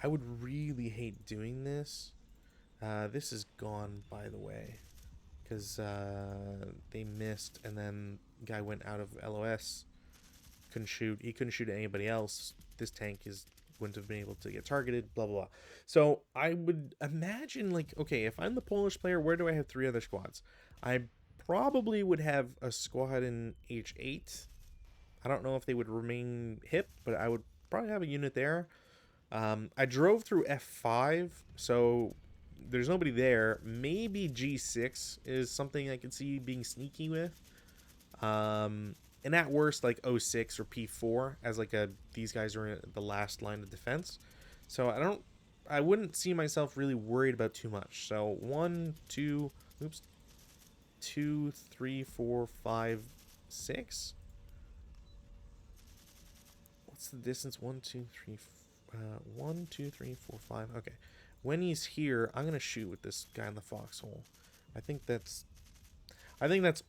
would really hate doing this. This is gone, by the way, because they missed, and then the guy went out of LOS. Couldn't shoot. He couldn't shoot at anybody else. This tank wouldn't have been able to get targeted. Blah blah blah. So I would imagine, like, okay, if I'm the Polish player, where do I have 3 other squads? I probably would have a squad in H8. I don't know if they would remain hip, but I would probably have a unit there. I drove through F5, so there's nobody there. Maybe G6 is something I could see being sneaky with. And at worst, like 06 or P4 as like these guys are in the last line of defense. So I wouldn't see myself really worried about too much. So 1, 2, 3, 4, 5, 6. What's the distance? 1, 2, 3, 1, 2, 3, 4, 5. Okay. When he's here, I'm gonna shoot with this guy in the foxhole. I think that's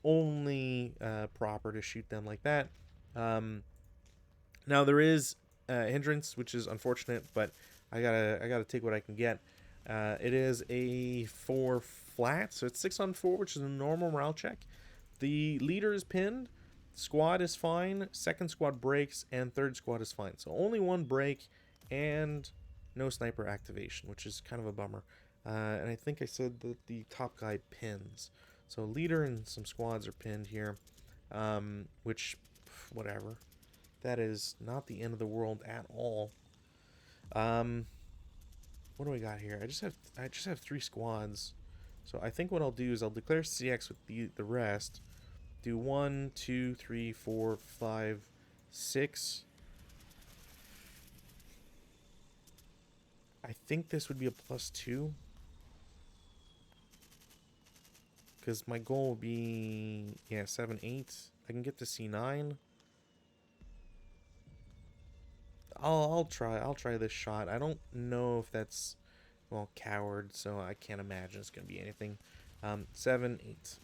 only proper to shoot them like that. Now there is a hindrance, which is unfortunate, but I gotta take what I can get. It is a 4 flat, so it's 6 on 4, which is a normal morale check. The leader is pinned, squad is fine, second squad breaks, and third squad is fine. So only 1 break and no sniper activation, which is kind of a bummer. And I think I said that the top guy pins. So leader and some squads are pinned here, which, whatever. That is not the end of the world at all. What do we got here? I just have 3 squads. So I think what I'll do is I'll declare CX with the rest. Do 1, 2, 3, 4, 5, 6. I think this would be a +2. Because my goal would be, yeah, 7, 8. I can get to C9. I'll try this shot. I don't know if that's, well, coward, so I can't imagine it's gonna be anything. 7, 8.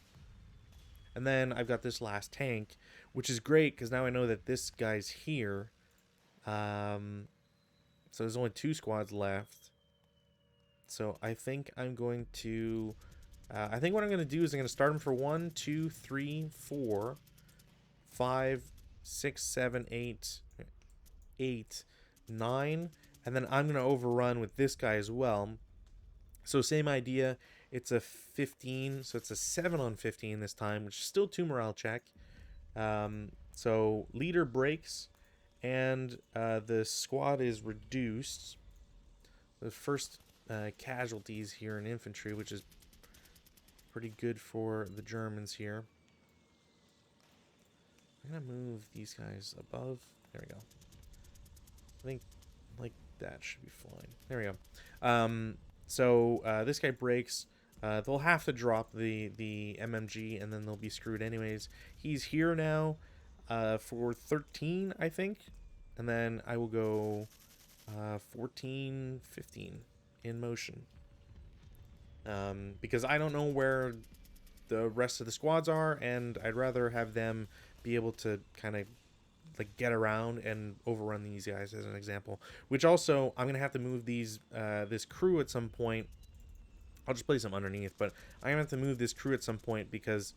And then I've got this last tank, which is great because now I know that this guy's here. So there's only 2 squads left. So I think I'm going to. I think what I'm going to do is I'm going to start them for 1, 2, 3, 4, 5, 6, 7, 8, 8, 9, and then I'm going to overrun with this guy as well. So same idea. It's a 15, so it's a 7 on 15 this time, which is still 2 morale check. So leader breaks, and the squad is reduced. The first casualties here in infantry, which is pretty good for the Germans here. I'm gonna move these guys above. There we go. I think like that should be fine. There we go. So this guy breaks. They'll have to drop the MMG, and then they'll be screwed anyways. He's here now for 13, I think, and then I will go 14, 15 in motion. Because I don't know where the rest of the squads are, and I'd rather have them be able to kind of like get around and overrun these guys as an example. Which also I'm gonna have to move these this crew at some point. I'll just place them underneath, but I'm gonna have to move this crew at some point because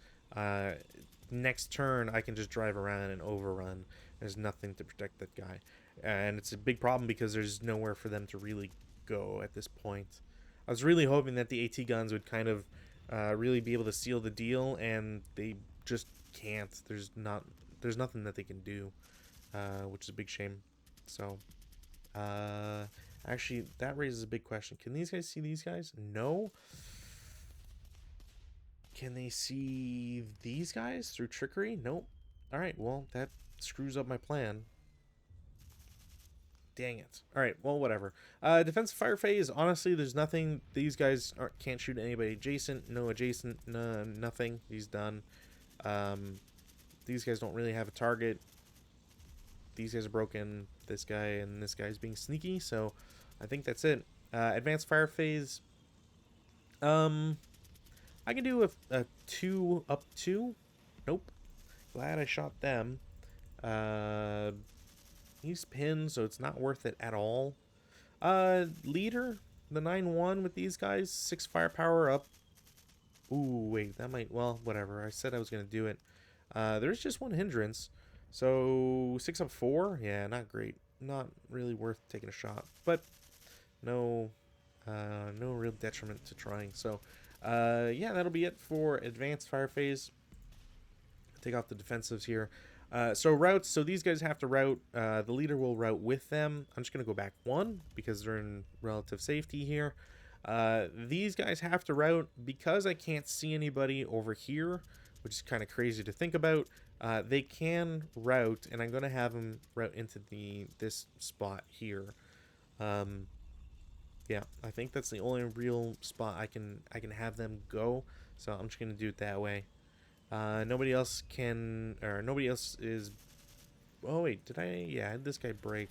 next turn I can just drive around and overrun. There's nothing to protect that guy, and it's a big problem because there's nowhere for them to really go at this point. I was really hoping that the AT guns would kind of really be able to seal the deal, and they just can't. There's nothing that they can do, which is a big shame. So, actually, that raises a big question. Can these guys see these guys? No. Can they see these guys through trickery? Nope. All right, well, that screws up my plan. Dang it. All right, well, whatever. Defensive fire phase, honestly, there's nothing. These guys can't shoot anybody adjacent. No adjacent, no, nothing. He's done. These guys don't really have a target. These guys are broken. This guy and this guy's being sneaky, so I think that's it. Advanced fire phase. I can do a 2 up 2. Nope. Glad I shot them. He's pinned, so it's not worth it at all. Leader, the 9-1 with these guys. 6 firepower up. Ooh, wait, that might... Well, whatever. I said I was going to do it. There's just one hindrance. So, 6 up 4? Yeah, not great. Not really worth taking a shot. But, no real detriment to trying. So, yeah, that'll be it for advanced fire phase. Take off the defensives here. So routes, so these guys have to route. The leader will route with them. I'm just going to go back 1 because they're in relative safety here. These guys have to route because I can't see anybody over here, which is kind of crazy to think about. They can route, and I'm going to have them route into this spot here. Yeah, I think that's the only real spot I can have them go. So I'm just going to do it that way. Nobody else can, or nobody else is... Oh, wait, did I... Yeah, did this guy break?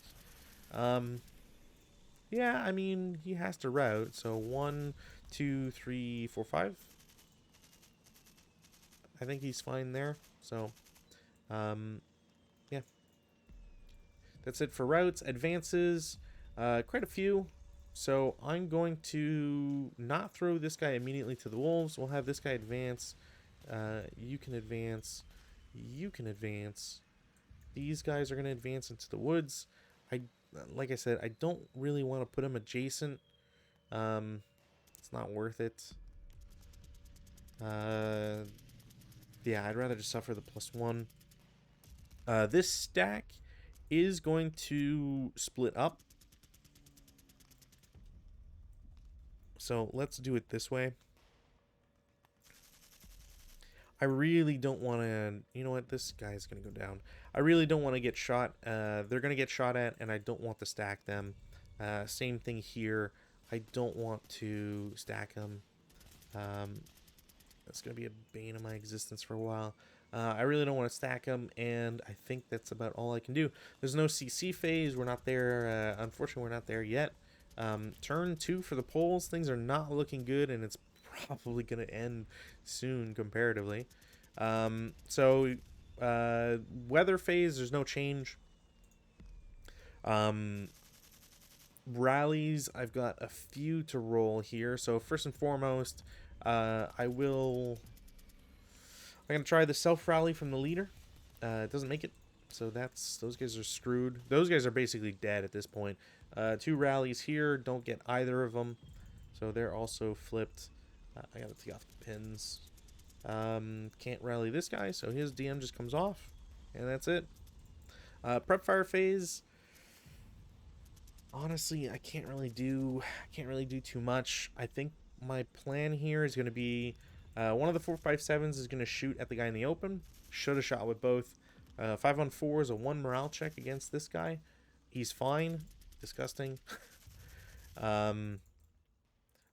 Yeah, I mean, he has to route. So 1, 2, 3, 4, 5. I think he's fine there. So, yeah. That's it for routes. Advances, quite a few. So I'm going to not throw this guy immediately to the wolves. We'll have this guy advance. You can advance. You can advance. These guys are going to advance into the woods. Like I said, I don't really want to put them adjacent. It's not worth it. Yeah, I'd rather just suffer the +1. This stack is going to split up. So let's do it this way. I really don't want to... You know what? This guy's going to go down. I really don't want to get shot. They're going to get shot at, and I don't want to stack them. Same thing here. I don't want to stack them. That's going to be a bane of my existence for a while. I really don't want to stack them, and I think that's about all I can do. There's no CC phase. We're not there. Unfortunately, we're not there yet. Turn 2 for the poles. Things are not looking good, and it's probably going to end soon comparatively. So weather phase, there's no change. Rallies, I've got a few to roll here. So first and foremost, I'm going to try the self rally from the leader. It doesn't make it, so those guys are screwed. Those guys are basically dead at this point. 2 rallies here, don't get either of them, so they're also flipped. I gotta take off the pins. Can't rally this guy, so his DM just comes off, and that's it. Prep fire phase. Honestly, I can't really do too much. I think my plan here is going to be one of the 4.57s is going to shoot at the guy in the open. Should have shot with both. 5-on-4 is a 1 morale check against this guy. He's fine. Disgusting. I'm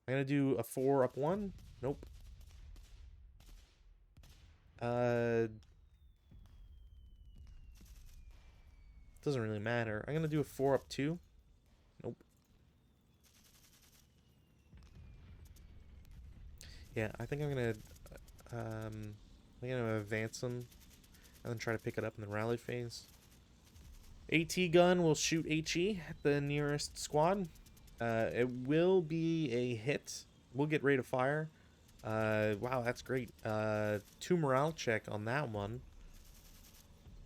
gonna do a 4 up 1. Nope. Doesn't really matter. I'm gonna do a 4 up 2. Nope. Yeah, I think I'm gonna advance them and then try to pick it up in the rally phase. AT gun will shoot HE at the nearest squad. It will be a hit. We'll get rate of fire. Wow, that's great. 2 morale check on that one.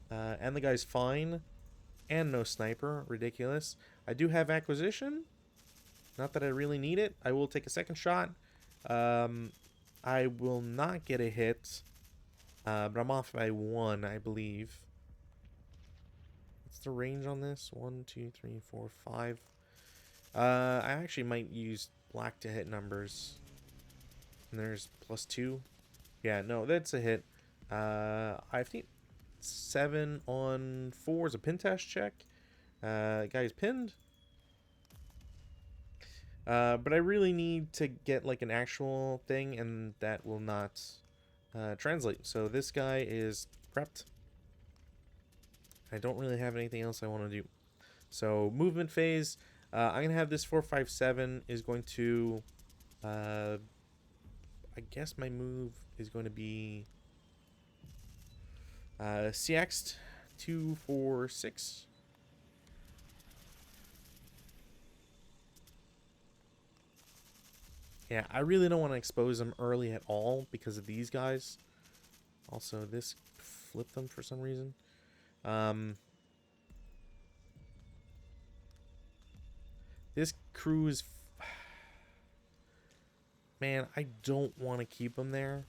And the guy's fine. And no sniper. Ridiculous. I do have acquisition. Not that I really need it. I will take a second shot. I will not get a hit. But I'm off by 1, I believe. What's the range on this? 1, 2, 3, 4, 5. I actually might use black to hit numbers. And there's +2. Yeah, no, that's a hit. I think 7 on 4 is a pin test check. Guy's pinned. But I really need to get like an actual thing, and that will not translate. So this guy is prepped. I don't really have anything else I want to do. So movement phase, I'm going to have this 457 is going to, I guess my move is going to be CX 246. Yeah, I really don't want to expose them early at all because of these guys. Also, this flipped them for some reason. This crew is... Man, I don't want to keep them there.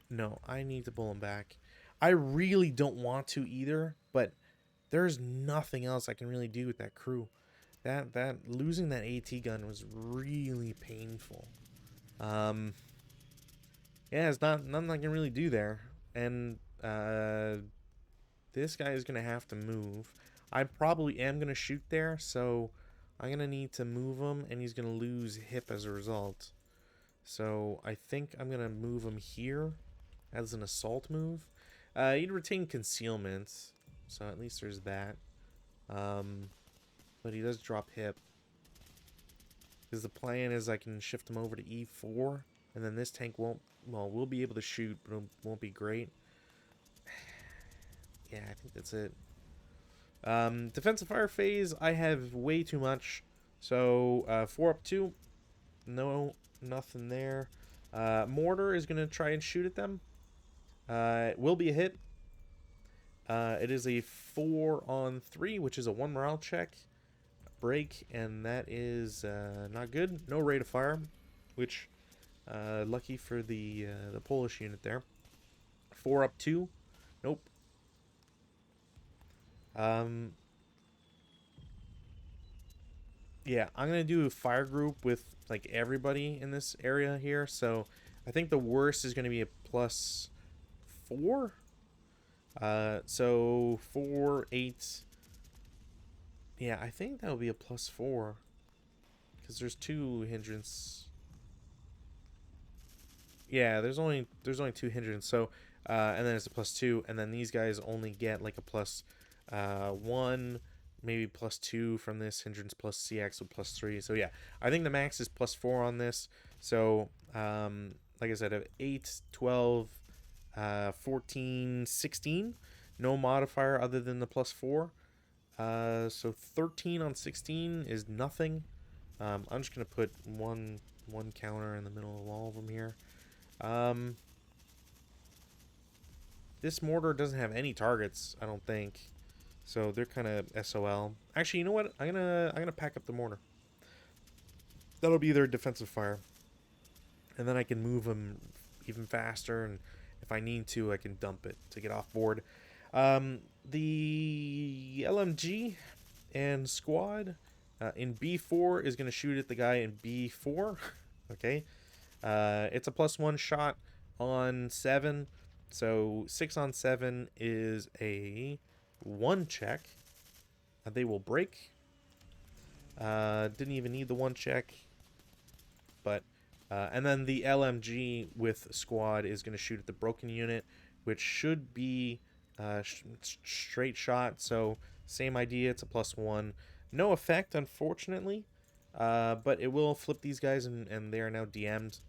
No, I need to pull them back. I really don't want to either, but there's nothing else I can really do with that crew. That losing that AT gun was really painful. Yeah, it's nothing I can really do there. And this guy is gonna have to move. I probably am gonna shoot there, so I'm gonna need to move him, and he's gonna lose hip as a result. So I think I'm gonna move him here as an assault move. You'd retain concealment, so at least there's that. But he does drop hip. Because the plan is I can shift him over to E4, and then this tank won't, well, we'll be able to shoot, but it won't be great. Yeah, I think that's it. Defensive fire phase, I have way too much. So, 4 up 2. No, nothing there. Mortar is going to try and shoot at them. It will be a hit. It is a 4 on 3, which is a 1 morale check. Break, and that is not good. No rate of fire, which lucky for the Polish unit there. 4 up 2. Nope. Yeah, I'm gonna do a fire group with like everybody in this area here. So I think the worst is gonna be a +4. So 4, 8. Yeah, I think that would be a +4 because there's 2 hindrance. Yeah, there's only 2 hindrance. So and then it's a +2, and then these guys only get like a +1, maybe +2 from this hindrance plus CX with +3. So yeah, I think the max is +4 on this. So like I said, I have 8, 12, 14, 16. No modifier other than the +4. So 13 on 16 is nothing. I'm just gonna put one counter in the middle of all of them here. This mortar doesn't have any targets, I don't think. So they're kind of SOL. Actually, you know what? I'm gonna pack up the mortar. That'll be their defensive fire, and then I can move them even faster. And if I need to, I can dump it to get off board. The LMG and squad in B4 is gonna shoot at the guy in B4. Okay, it's a +1 shot on 7. So 6 on 7 is a 1 check. They will break. Didn't even need the 1 check. But and then the LMG with squad is going to shoot at the broken unit, which should be straight shot. So same idea. It's a +1. No effect, unfortunately. But it will flip these guys, and they are now DM'd.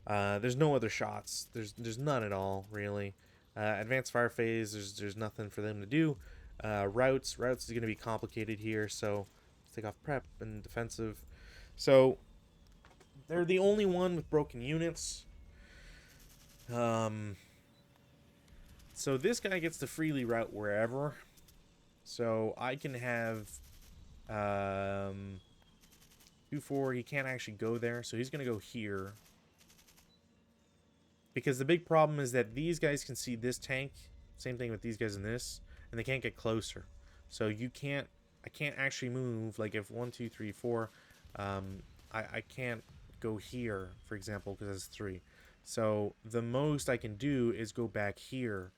There's no other shots. There's none at all, really. Advanced fire phase, there's nothing for them to do. Routes is going to be complicated here, so let's take off prep and defensive. So they're the only one with broken units. So this guy gets to freely route wherever. So I can have 2-4. He can't actually go there, so he's going to go here. Because the big problem is that these guys can see this tank. Same thing with these guys in this. And they can't get closer. So I can't actually move. Like if 1, 2, 3, 4. I can't go here, for example, because it's 3. So the most I can do is go back here.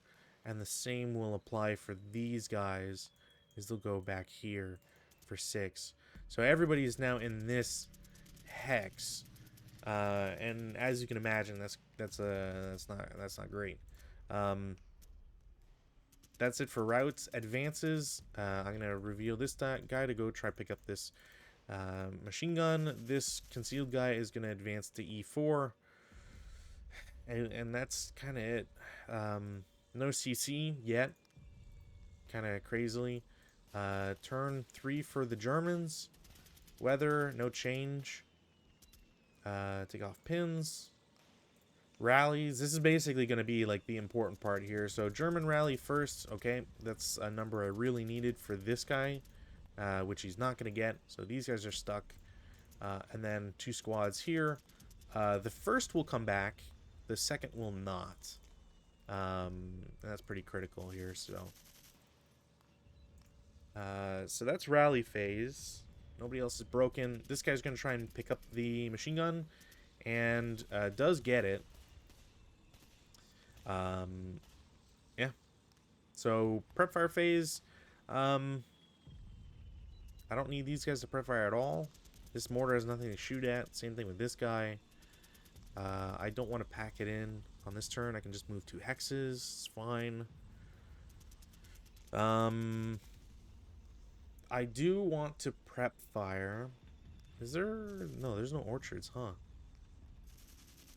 And the same will apply for these guys. Is they'll go back here for 6. So everybody is now in this hex. And as you can imagine, that's not great. That's it for routes. Advances. I'm gonna reveal this guy to go try pick up this machine gun. This concealed guy is gonna advance to E4, and that's kind of it. No CC yet. Kind of crazily. Turn 3 for the Germans. Weather, no change. Take off pins. Rallies. This is basically going to be like the important part here. So German rally first. Okay, that's a number I really needed for this guy, which he's not going to get. So these guys are stuck. And then 2 squads here. The first will come back. The second will not. That's pretty critical here. So that's rally phase. Nobody else is broken. This guy's going to try and pick up the machine gun. And does get it. Yeah. So prep fire phase. I don't need these guys to prep fire at all. This mortar has nothing to shoot at. Same thing with this guy. I don't want to pack it in on this turn. I can just move 2 hexes. It's fine. I do want to prep fire. Is there... No, there's no orchards, huh?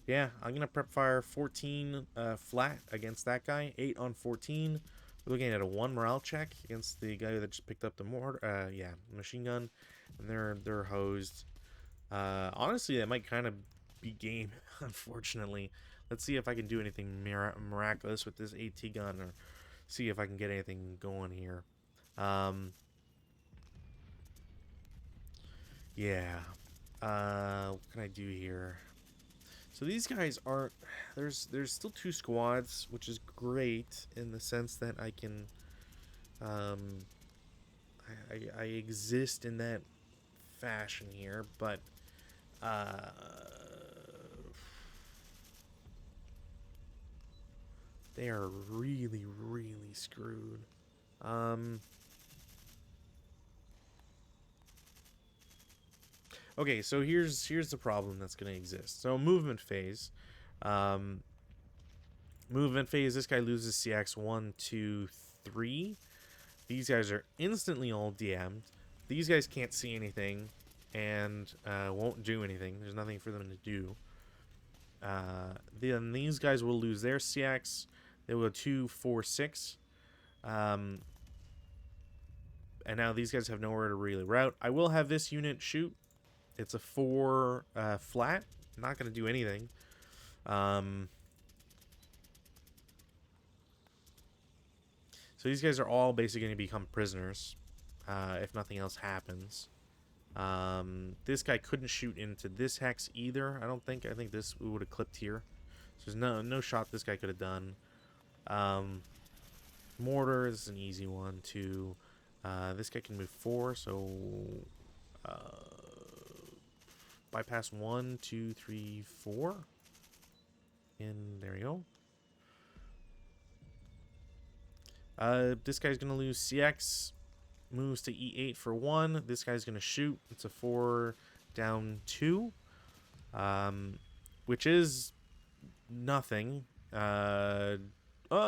Yeah, I'm going to prep fire 14 flat against that guy. 8 on 14. We're looking at a 1 morale check against the guy that just picked up the mortar. Yeah, machine gun. And they're hosed. Honestly, that might kind of be game, unfortunately. Let's see if I can do anything miraculous with this AT gun, or see if I can get anything going here. Yeah. What can I do here? So these guys aren't... There's still 2 squads, which is great in the sense that I can... I exist in that fashion here, but... they are really, really screwed. Okay, so here's the problem that's going to exist. So movement phase. Movement phase, this guy loses CX 1, 2, 3. These guys are instantly all DM'd. These guys can't see anything and won't do anything. There's nothing for them to do. Then these guys will lose their CX. They will go 2, 4, 6. And now these guys have nowhere to really route. I will have this unit shoot. It's a 4 flat. Not going to do anything. So these guys are all basically going to become prisoners. If nothing else happens. This guy couldn't shoot into this hex either, I don't think. I think this would have clipped here. So there's no shot this guy could have done. Mortar is an easy one too. This guy can move 4, so bypass 1, 2, 3, 4. And there we go. This guy's gonna lose CX. Moves to E8 for 1. This guy's gonna shoot. It's a 4 down 2. Which is nothing. Oh,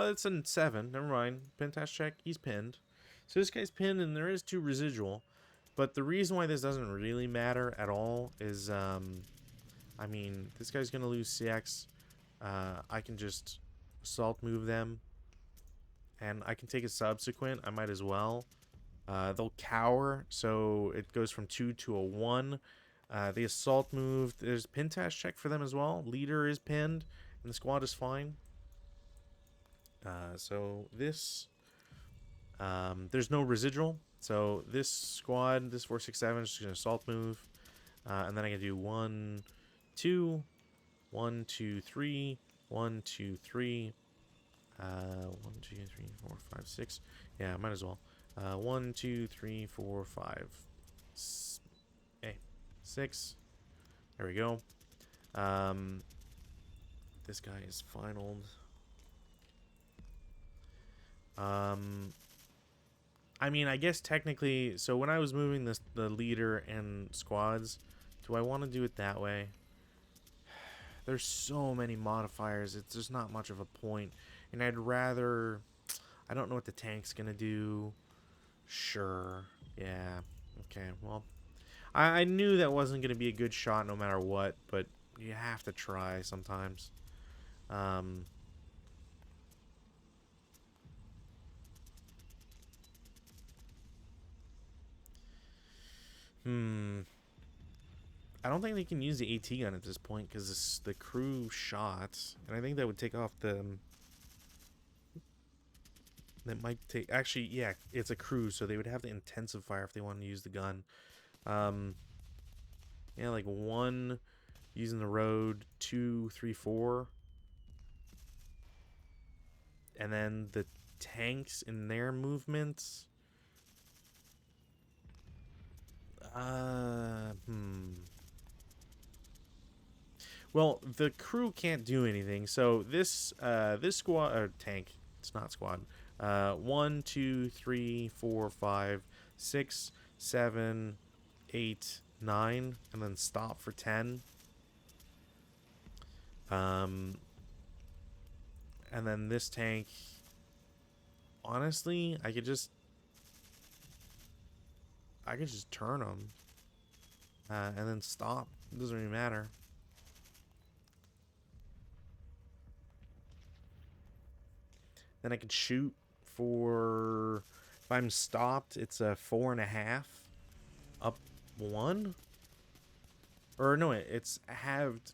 it's a 7. Never mind. Pin task check. He's pinned. So this guy's pinned, and there is 2 residual. But the reason why this doesn't really matter at all is I mean, this guy's gonna lose CX. I can just assault move them, and I can take a subsequent. I might as well. They'll cower, so it goes from 2 to a 1. The assault move, there's pin task check for them as well. Leader is pinned, and the squad is fine. So this, there's no residual. So this squad, this 467 is just gonna assault move, and then I can do 1, 2, 1, 2, 3, 1, 2, 3, 1, 2, 3, 4, 5, 6. Yeah, might as well. 1, 2, 3, 4, 5, 6. There we go. This guy is finaled. I mean, I guess technically, so when I was moving the leader and squads, do I want to do it that way? There's so many modifiers, it's just not much of a point. And I'd rather, I don't know what the tank's gonna do. Sure, yeah, okay, well, I knew that wasn't gonna be a good shot no matter what, but you have to try sometimes. I don't think they can use the AT gun at this point because it's the crew shot, and I think that would take off the. That might take. Actually, yeah, it's a crew, so they would have to intensive fire if they wanted to use the gun. Yeah, like 1 using the road, 2, 3, 4, and then the tanks in their movements. Well, the crew can't do anything. So this this squad or tank, it's not squad. 1, 2, 3, 4, 5, 6, 7, 8, 9, and then stop for 10. And then this tank. Honestly, I could just turn them, and then stop. It doesn't really matter. Then I can shoot for, if I'm stopped, it's a 4.5 up 1, or no, it's halved.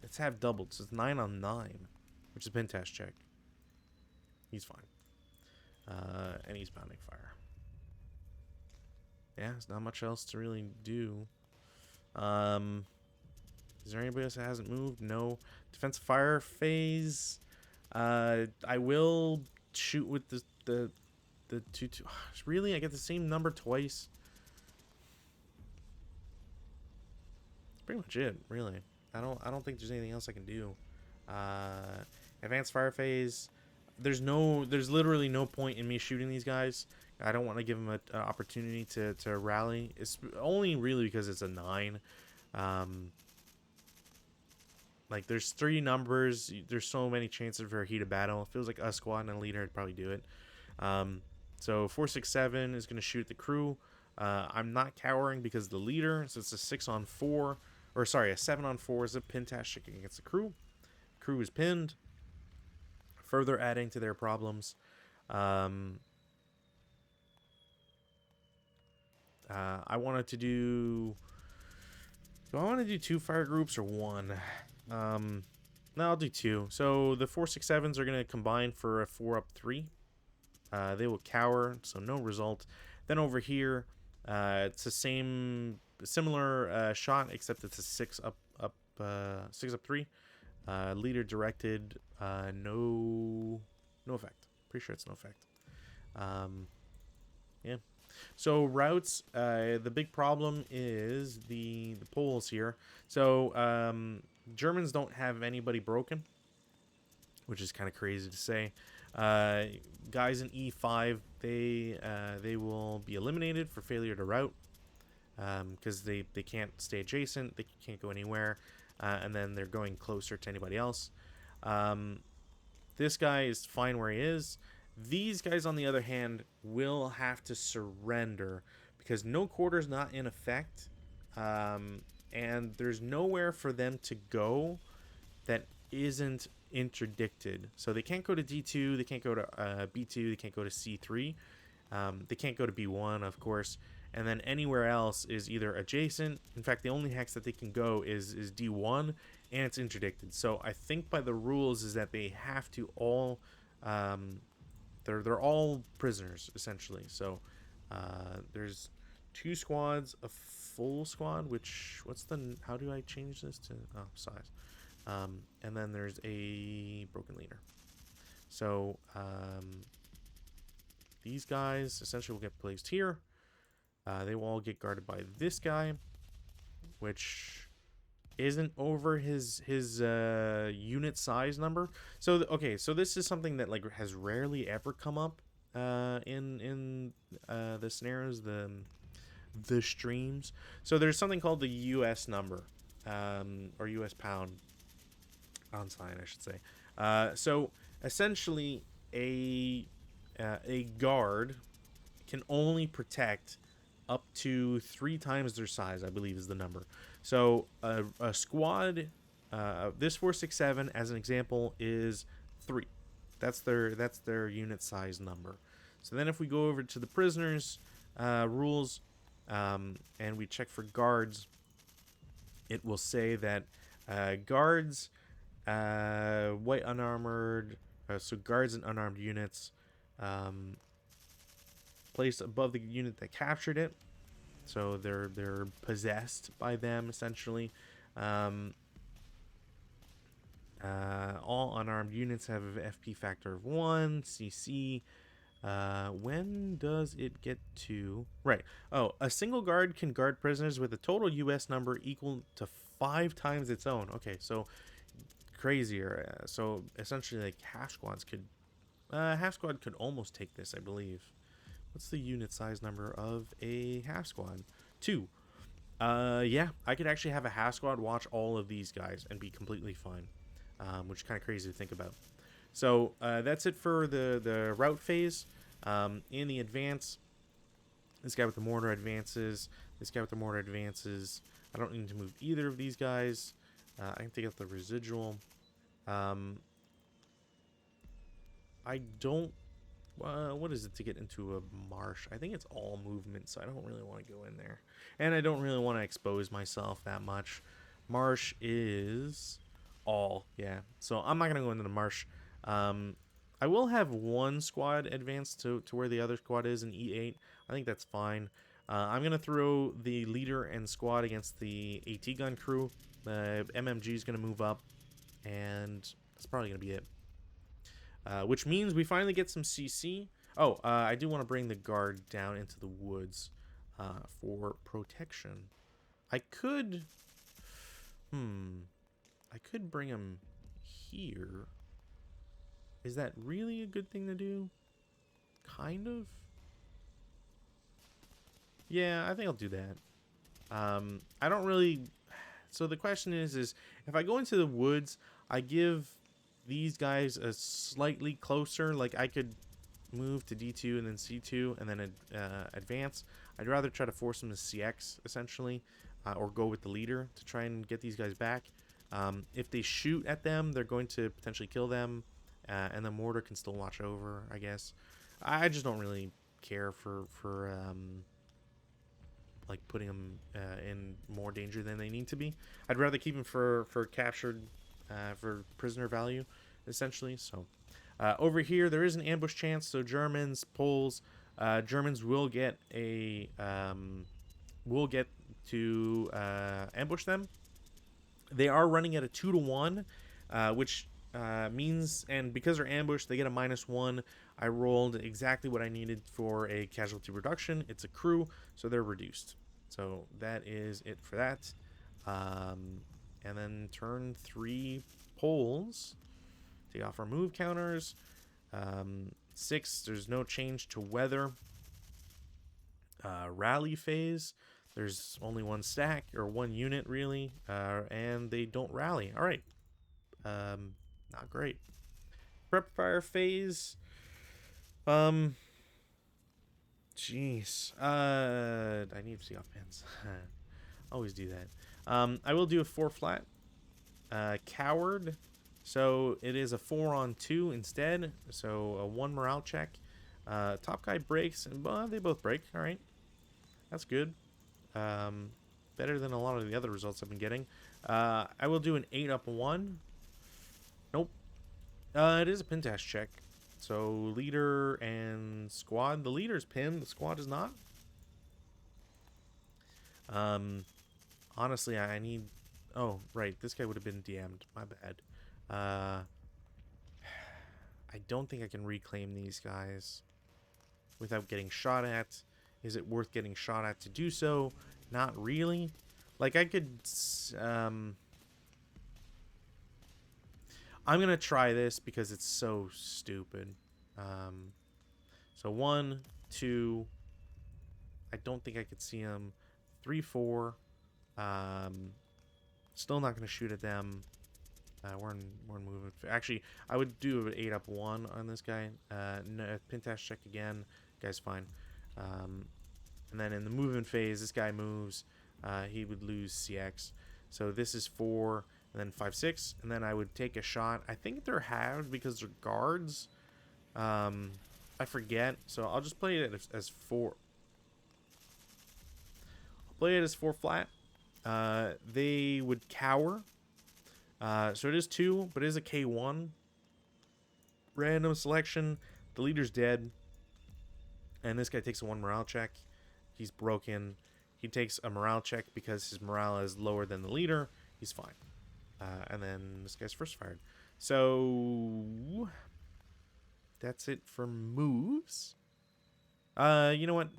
It's half doubled, so it's 9 on 9, which is pin test check. He's fine, and he's pounding fire. Yeah, there's not much else to really do. Is there anybody else that hasn't moved? No. Defensive fire phase. I will shoot with the 2. Really, I get the same number twice. That's pretty much it, really. I don't think there's anything else I can do. Advanced fire phase. There's literally no point in me shooting these guys. I don't want to give them an opportunity to rally. It's only really because it's a 9. Like, there's 3 numbers. There's so many chances for a heated battle. It feels like a squad and a leader would probably do it. So 467 is going to shoot the crew. I'm not cowering because the leader, so it's a 6 on 4. Or, sorry, a 7 on 4 is a pin task against the crew. Crew is pinned. Further adding to their problems. I wanted to do... Do I want to do 2 fire groups or 1? No, I'll do 2. So the 467s are going to combine for a 4 up 3. They will cower, so no result. Then over here, it's the similar shot, except it's a 6 up 3. Leader directed, no effect. Pretty sure it's no effect. Yeah. So routes, the big problem is the poles here. So Germans don't have anybody broken, which is kind of crazy to say. Guys in E5, they will be eliminated for failure to route, because they can't stay adjacent, they can't go anywhere, and then they're going closer to anybody else. This guy is fine where he is. These guys, on the other hand, will have to surrender because no quarter is not in effect. and there's nowhere for them to go that isn't interdicted. So they can't go to D2, they can't go to B2, they can't go to C3, they can't go to B1, of course, and then anywhere else is either adjacent. In fact, the only hex that they can go is D1, and it's interdicted. So I think by the rules is that they have to all, they're all prisoners essentially. So there's 2 squads, a full squad, which how do I change this to size? And then there's a broken leader. So these guys essentially will get placed here. They will all get guarded by this guy, which isn't over his unit size number. So okay, so this is something that like has rarely ever come up in the scenarios, the streams. So there's something called the US number, or US pound sign, I should say. So essentially, a guard can only protect up to 3 times their size, I believe is the number. So a squad, this 467 as an example is 3. That's their unit size number. So then if we go over to the prisoners rules, and we check for guards, it will say that guards, white unarmored, so guards and unarmed units, placed above the unit that captured it. So they're possessed by them essentially. All unarmed units have an FP factor of 1, CC. When does it get to... Right. Oh, a single guard can guard prisoners with a total US number equal to 5 times its own. Okay, so crazier. So essentially, like, half squad could almost take this, I believe. What's the unit size number of a half squad? 2. Yeah, I could actually have a half squad watch all of these guys and be completely fine, which is kind of crazy to think about. So that's it for the route phase. In the advance, this guy with the mortar advances. This guy with the mortar advances. I don't need to move either of these guys. I can take out the residual. I don't... what is it to get into a marsh? I think it's all movement, so I don't really want to go in there. And I don't really want to expose myself that much. Marsh is all, yeah. So I'm not going to go into the marsh. I will have one squad advance to where the other squad is in E8. I think that's fine. I'm going to throw the leader and squad against the AT gun crew. The MMG is going to move up, and that's probably going to be it. Which means we finally get some CC. Oh, I do want to bring the guard down into the woods for protection. I could... I could bring him here. Is that really a good thing to do? Kind of. Yeah, I think I'll do that. I don't really... So the question is if I go into the woods, I give these guys a slightly closer, like I could move to D2 and then C2 and then advance. I'd rather try to force them to CX, essentially, or go with the leader to try and get these guys back. If they shoot at them, they're going to potentially kill them, and the mortar can still watch over, I guess. I just don't really care for like putting them in more danger than they need to be. I'd rather keep them for captured, for prisoner value, essentially. So over here there is an ambush chance, so Germans, Poles, Germans will get a to ambush them. They are running at a 2-to-1, which means, and because they're ambushed, they get a -1. I rolled exactly what I needed for a casualty reduction. It's a crew, so they're reduced. So that is it for that. And then turn 3 Poles. Take off our move counters. 6, there's no change to weather. Rally phase. There's only 1 stack, or 1 unit, really. And they don't rally. All right. Not great. Prep fire phase. Jeez. I need to see off pins. Always do that. I will do a 4 flat. Coward. So it is a 4 on 2 instead. So a 1 morale check. Top guy breaks. And they both break. All right. That's good. Better than a lot of the other results I've been getting. I will do an 8 up 1. Nope. It is a pin test check. So leader and squad. The leader's pinned. The squad is not. Honestly, I need... Oh, right. This guy would have been DM'd. My bad. I don't think I can reclaim these guys without getting shot at. Is it worth getting shot at to do so? Not really. Like, I could... I'm going to try this because it's so stupid. So 1, 2... I don't think I could see him. 3, 4... still not going to shoot at them. We're in movement. Actually, I would do an 8 up 1 on this guy. No, pin test check again. Guy's fine. And then in the movement phase, this guy moves. He would lose CX. So this is 4, and then 5, 6. And then I would take a shot. I think they're halved because they're guards. I forget. So I'll just play it as 4. I'll play it as 4 flat. They would cower. So it is 2, but it is a K1. Random selection. The leader's dead. And this guy takes a 1 morale check. He's broken. He takes a morale check because his morale is lower than the leader. He's fine. And then this guy's first fired. So that's it for moves. You know what?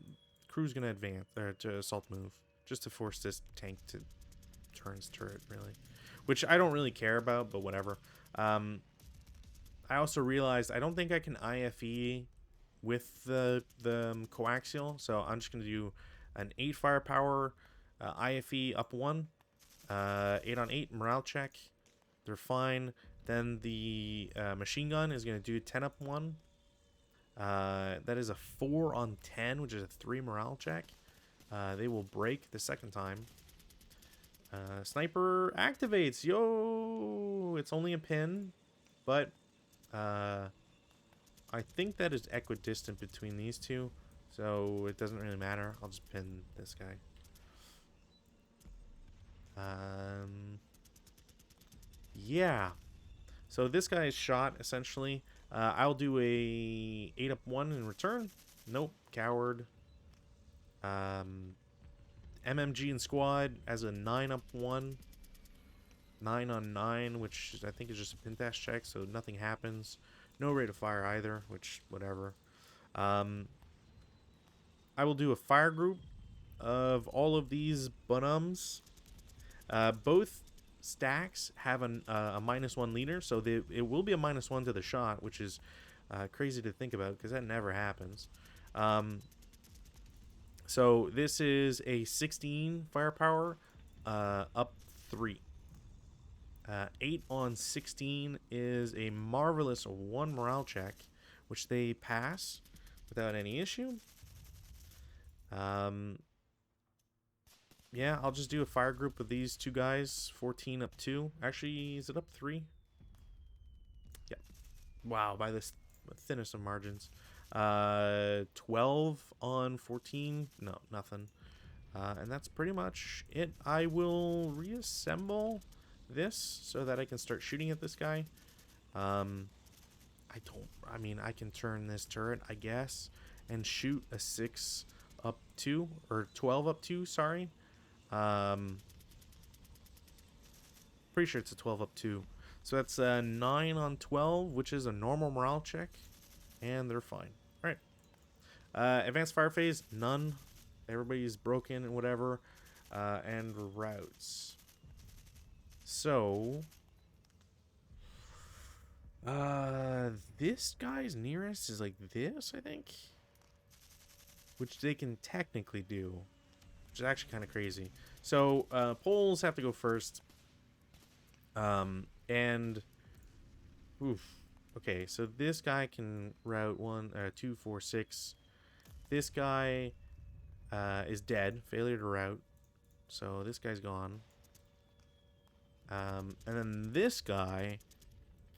Crew's gonna advance or to assault move just to force this tank to turn his turret, really, which I don't really care about, but whatever. I also realized I don't think I can IFE with the coaxial, so I'm just gonna do an 8 firepower IFE up 1, 8 on 8 morale check. They're fine. Then the machine gun is gonna do 10 up 1. That is a 4 on 10, which is a 3 morale check. They will break the second time. Sniper activates. Yo, it's only a pin, but I think that is equidistant between these two, so it doesn't really matter. I'll just pin this guy. Yeah. So this guy is shot, essentially. I'll do a 8 up 1 in return. Nope. Coward. MMG and squad as a 9 up 1. 9 on 9, which I think is just a pin test check, so nothing happens. No rate of fire either, which, whatever. I will do a fire group of all of these bunums. Both stacks have a -1 leader, so it will be a -1 to the shot, which is crazy to think about because that never happens. So this is a 16 firepower up 3. 8 on 16 is a marvelous 1 morale check, which they pass without any issue. Yeah, I'll just do a fire group of these two guys. 14 up 2. Actually, is it up 3? Yeah. Wow, by the thinnest of margins. 12 on 14. No, nothing. And that's pretty much it. I will reassemble this so that I can start shooting at this guy. I mean, I can turn this turret, I guess, and shoot a 6 up 2, or 12 up 2, sorry. Pretty sure it's a 12 up 2. So that's 9 on 12, which is a normal morale check, and they're fine. All right. Advanced fire phase, none. Everybody's broken and whatever. And routes. So, this guy's nearest is like this, I think, which they can technically do, which is actually kind of crazy. So, poles have to go first. And, oof. Okay, so this guy can route 2, 4, 6. This guy is dead, failure to route. So this guy's gone. And then this guy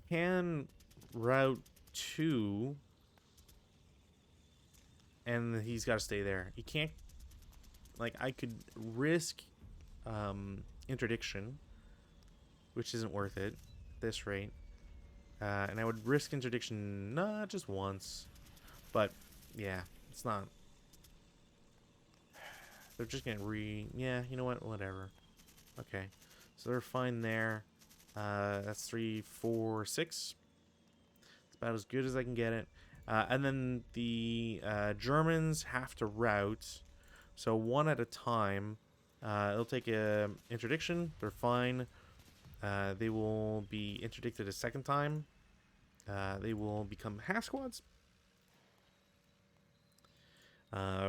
can route 2, and he's got to stay there. He can't, like, I could risk interdiction, which isn't worth it at this rate. And I would risk interdiction not just once, but yeah, it's not. They're just gonna yeah, you know what, whatever. Okay, so they're fine there. That's 3, 4, 6. It's about as good as I can get it. And then the Germans have to route, so one at a time. It'll take a interdiction. They're fine. They will be interdicted a second time. They will become half squads.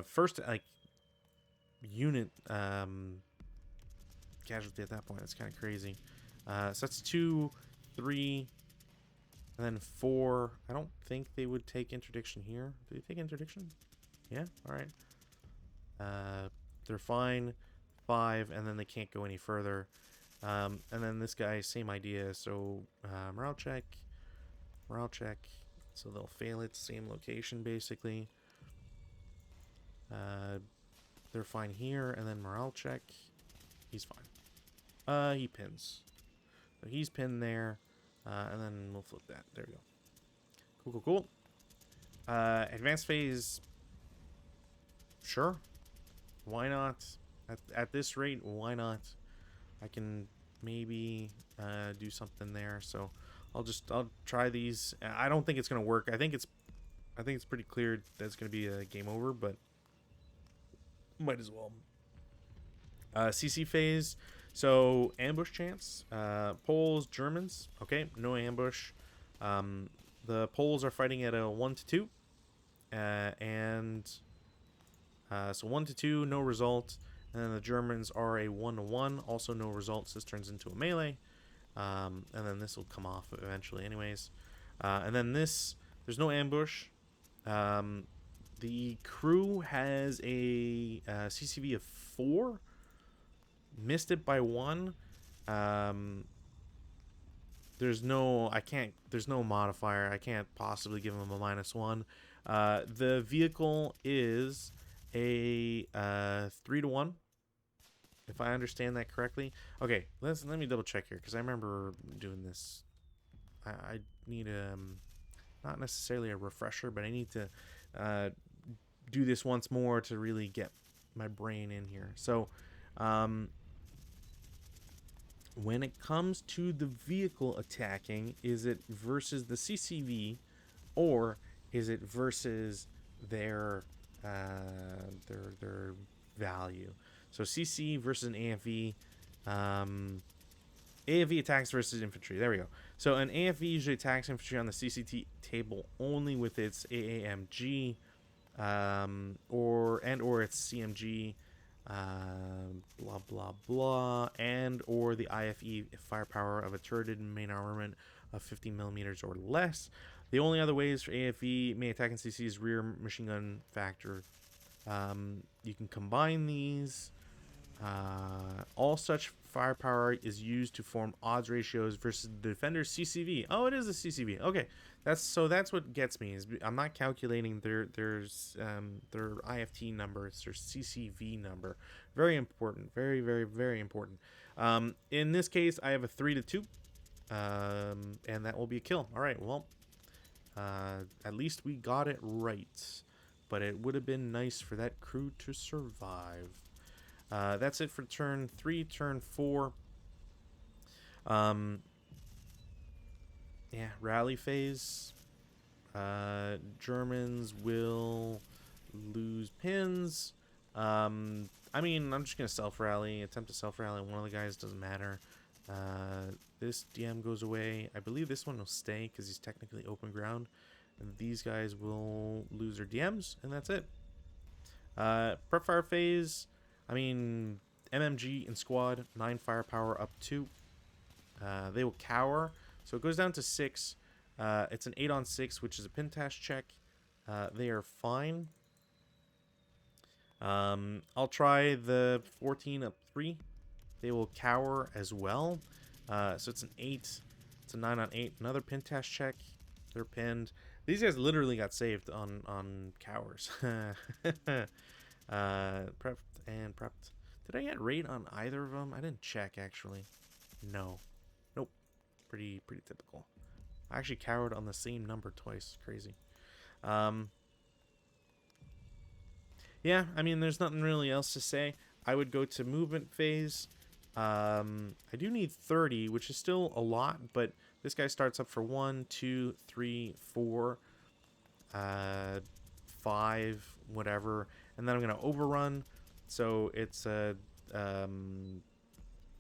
First, like, unit casualty at that point. That's kind of crazy. So that's 2, 3, and then 4. I don't think they would take interdiction here. Do they take interdiction? Yeah. All right. They're fine. 5, and then they can't go any further. And then this guy, same idea. So morale check. So they'll fail it. Same location, basically. They're fine here, and then morale check. He's fine. He pins. So he's pinned there, and then we'll flip that. There we go. Cool. Advanced phase. Sure. Why not? At this rate, why not? I can maybe do something there. So I'll try these. I don't think it's gonna work. I think it's pretty clear that it's gonna be a game over, but might as well. CC phase. So ambush chance. Poles, Germans. Okay, no ambush. The Poles are fighting at a 1 to 2, and so 1 to 2, no result. And then the Germans are a 1 to 1, also no results. This turns into a melee, and then this will come off eventually, anyways. And then this, there's no ambush. The crew has a CCV of 4. Missed it by 1. There's no modifier. I can't possibly give them a -1. The vehicle is a 3 to 1, if I understand that correctly. Okay, let me double check here, because I remember doing this. I need not necessarily a refresher, but I need to do this once more to really get my brain in here. So when it comes to the vehicle attacking, is it versus the CCV, or is it versus their value? So CC versus an AFV. AFV attacks versus infantry. There we go. So an AFV usually attacks infantry on the CCT table only with its AAMG, or its CMG, blah blah blah, and or the IFE firepower of a turreted main armament of 50 millimeters or less. The only other ways for AFE may attack in CC is rear machine gun factor. You can combine these. All such firepower is used to form odds ratios versus the defender's CCV. Oh, it is a CCV. Okay, that's what gets me, is I'm not calculating their IFT number. It's their CCV number. Very important. Very, very, very important. In this case, I have a 3 to 2, and that will be a kill. All right. Well, at least we got it right, but it would have been nice for that crew to survive. That's it for turn 3. Turn 4. Yeah, rally phase. Germans will lose pins. I mean, I'm just gonna self-rally. Attempt to self-rally one of the guys, doesn't matter. This DM goes away. I believe this one will stay because he's technically open ground. And these guys will lose their DMs, and that's it. Prep fire phase. I mean, MMG in squad, 9 firepower up 2. They will cower, so it goes down to 6. It's an 8 on 6, which is a pintash check. They are fine. I'll try the 14 up 3. They will cower as well. So it's an 8. It's a 9 on 8. Another pin test check. They're pinned. These guys literally got saved on cowers. Prepped and prepped. Did I get rate on either of them? I didn't check, actually. No. Nope. Pretty typical. I actually cowered on the same number twice. Crazy. Yeah, I mean, there's nothing really else to say. I would go to movement phase. I do need 30, which is still a lot, but this guy starts up for 1, 2, 3, 4, 5, whatever, and then I'm gonna overrun. So it's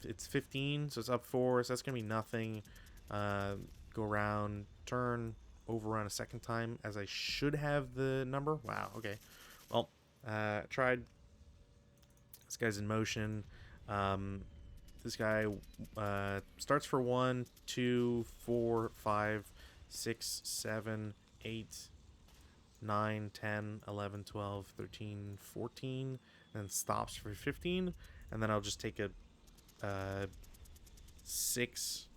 it's 15, so it's up 4, so that's gonna be nothing. Go around, turn, overrun a second time, as I should have the number. Wow, okay. Well, tried. This guy's in motion. This guy starts for 1, 2, 4, 5, 6, 7, 8, 9, 10, 11, 12, 13, 14, and stops for 15. And then I'll just take a 6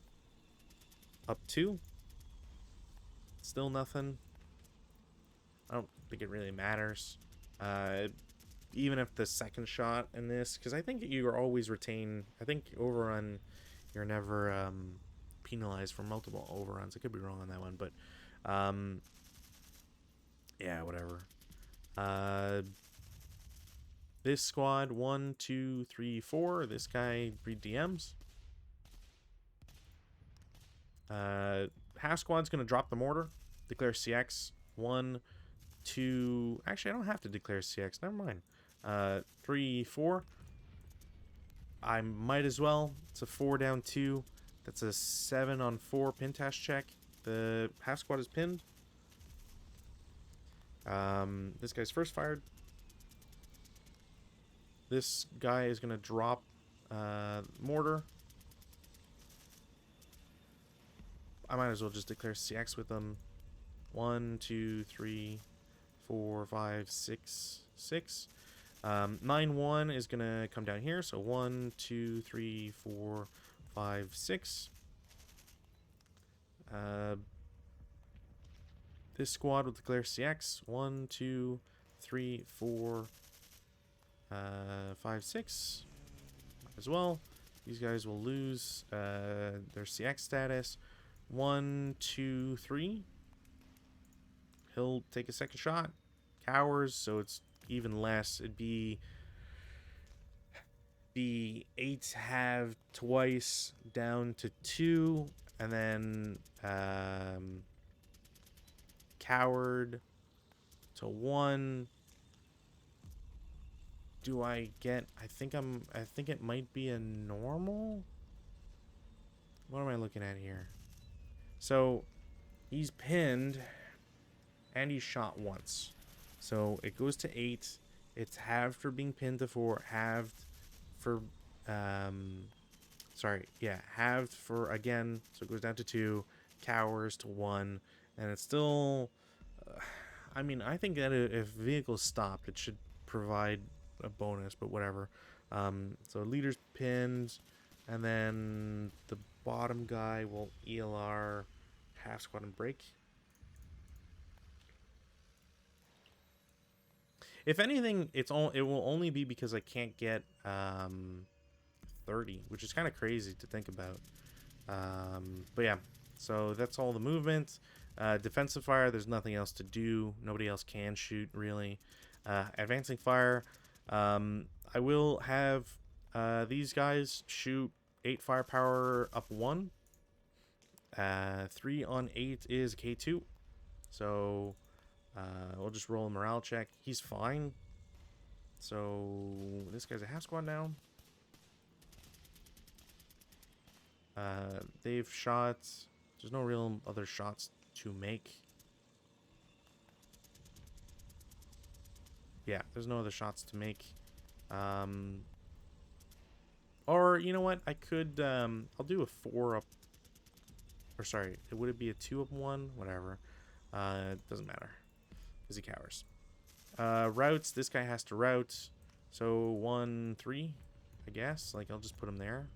up 2. Still nothing. I don't think it really matters. Even if the second shot in this, because I think you are always retain. I think overrun, you're never penalized for multiple overruns. I could be wrong on that one, but yeah, whatever. This squad 1, 2, 3, 4. This guy read DMs. Half squad's gonna drop the mortar, declare CX. 1, 2. Actually, I don't have to declare CX. Never mind. 3, 4. I might as well. It's a 4 down 2. That's a 7 on 4 pin task check. The half squad is pinned. This guy's first fired. This guy is gonna drop mortar. I might as well just declare CX with them. 1, 2, 3, 4, 5, 6, 6. 9-1 is gonna come down here. So 1, 2, 3, 4, 5, 6. This squad will declare CX. 1, 2, 3, 4, 5, 6 as well. These guys will lose their CX status. 1, 2, 3. He'll take a second shot. Cowers, so it's even less. It'd be 8 halved twice down to 2, and then coward to 1. Do I get? I think it might be a normal. What am I looking at here? So he's pinned and he's shot once. So it goes to 8. It's halved for being pinned to 4, halved for halved for again, so it goes down to 2, cowers to 1, and it's still I mean, I think that if vehicles stopped, it should provide a bonus, but whatever. So leader's pinned, and then the bottom guy will ELR half squad and break. If anything, it will only be because I can't get 30, which is kind of crazy to think about. But yeah, so that's all the movement. Defensive fire, there's nothing else to do. Nobody else can shoot, really. Advancing fire, I will have these guys shoot 8 firepower up 1. 3 on 8 is K2. So we'll just roll a morale check. He's fine. So this guy's a half squad now. They've shot. There's no real other shots to make. Yeah, there's no other shots to make. Or you know what? I could. I'll do a 4 up. Or sorry, would it be a 2 up 1? Whatever. Doesn't matter. Because he cowers. Routes. This guy has to route. So 1, 3, I guess. Like I'll just put him there.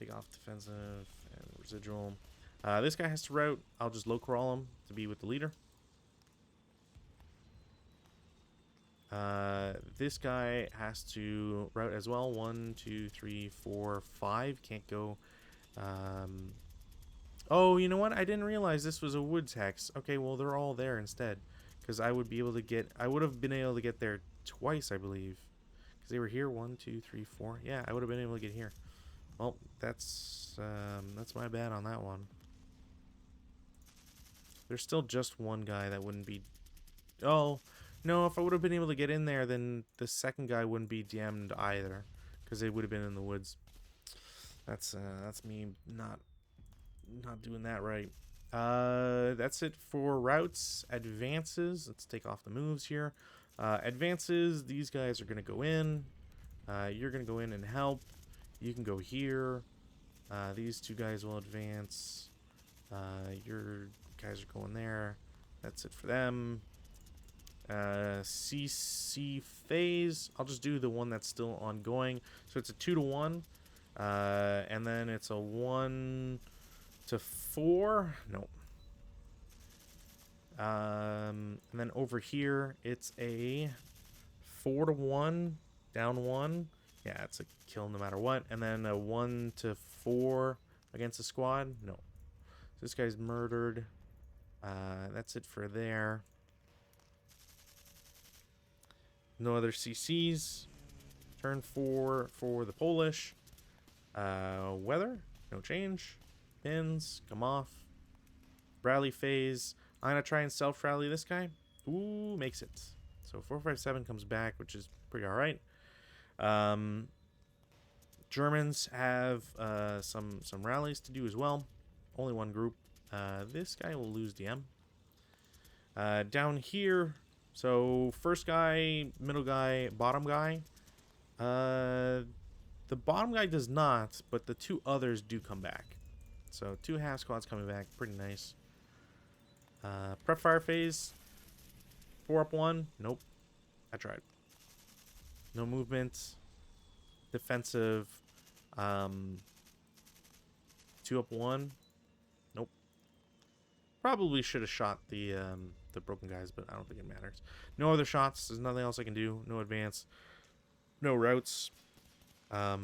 take off defensive and residual. This guy has to route. I'll just low crawl him to be with the leader. This guy has to route as well. 1, 2, 3, 4, 5. Can't go. Oh, you know what? I didn't realize this was a woods hex. Okay, well, they're all there instead. Because I would be able to get... I would have been able to get there twice, I believe. Because they were here. 1, 2, 3, 4. Yeah, I would have been able to get here. Well, that's my bad on that one. There's still just one guy that wouldn't be... Oh, no, if I would have been able to get in there, then the second guy wouldn't be DM'd either. Because they would have been in the woods. That's me not doing that right. That's it for routes. Advances, let's take off the moves here. Advances, these guys are going to go in. You're going to go in and help. You can go here. These two guys will advance. Your guys are going there. That's it for them. CC phase, I'll just do the one that's still ongoing. So it's a 2 to 1. And then it's a 1 to 4. Nope. And then over here, it's a 4 to 1, down 1. Yeah, it's a kill no matter what. And then a 1 to 4 against a squad. No. So this guy's murdered. That's it for there. No other CCs. Turn 4 for the Polish. Weather, no change. Pins, come off. Rally phase. I'm going to try and self-rally this guy. Ooh, makes it. So 457 comes back, which is pretty alright. Germans have some rallies to do as well. Only one group. This guy will lose DM. Down here, so first guy, middle guy, bottom guy. The bottom guy does not, but the two others do come back. So 2 half squads coming back, pretty nice. Prep fire phase. 4 up 1. Nope. I tried. No movement. Defensive. 2 up 1. Nope. Probably should have shot the broken guys, but I don't think it matters. No other shots. There's nothing else I can do. No advance. No routes. Or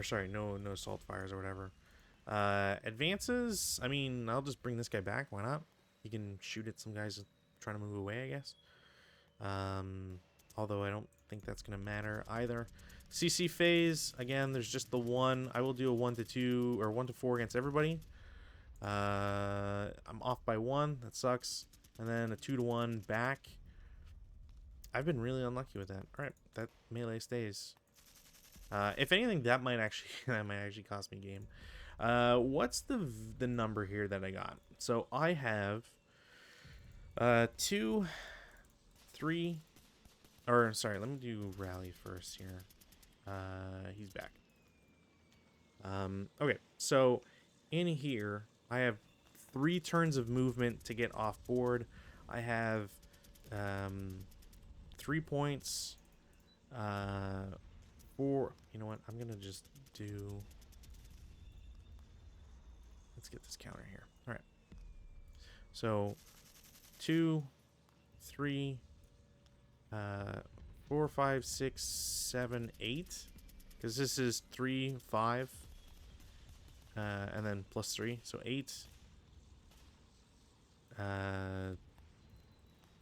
sorry, no assault fires or whatever. Advances, I mean, I'll just bring this guy back. Why not? He can shoot at some guys trying to move away, I guess. Although I don't think that's going to matter either. CC phase, again, there's just the one. I will do a 1 to 2 or 1 to 4 against everybody. I'm off by 1. That sucks. And then a 2 to 1 back. I've been really unlucky with that. All right, that melee stays. If anything, that might actually cost me a game. What's the number here that I got? So I have 2, 3, or sorry, let me do rally first here. He's back. Okay, so in here I have 3 turns of movement to get off board. I have 3 points. 4. You know what? I'm gonna just do. Let's get this counter here. All right. So 2, 3, 4, 5, 6, 7, 8. Because this is 3, 5. And then plus 3. So 8.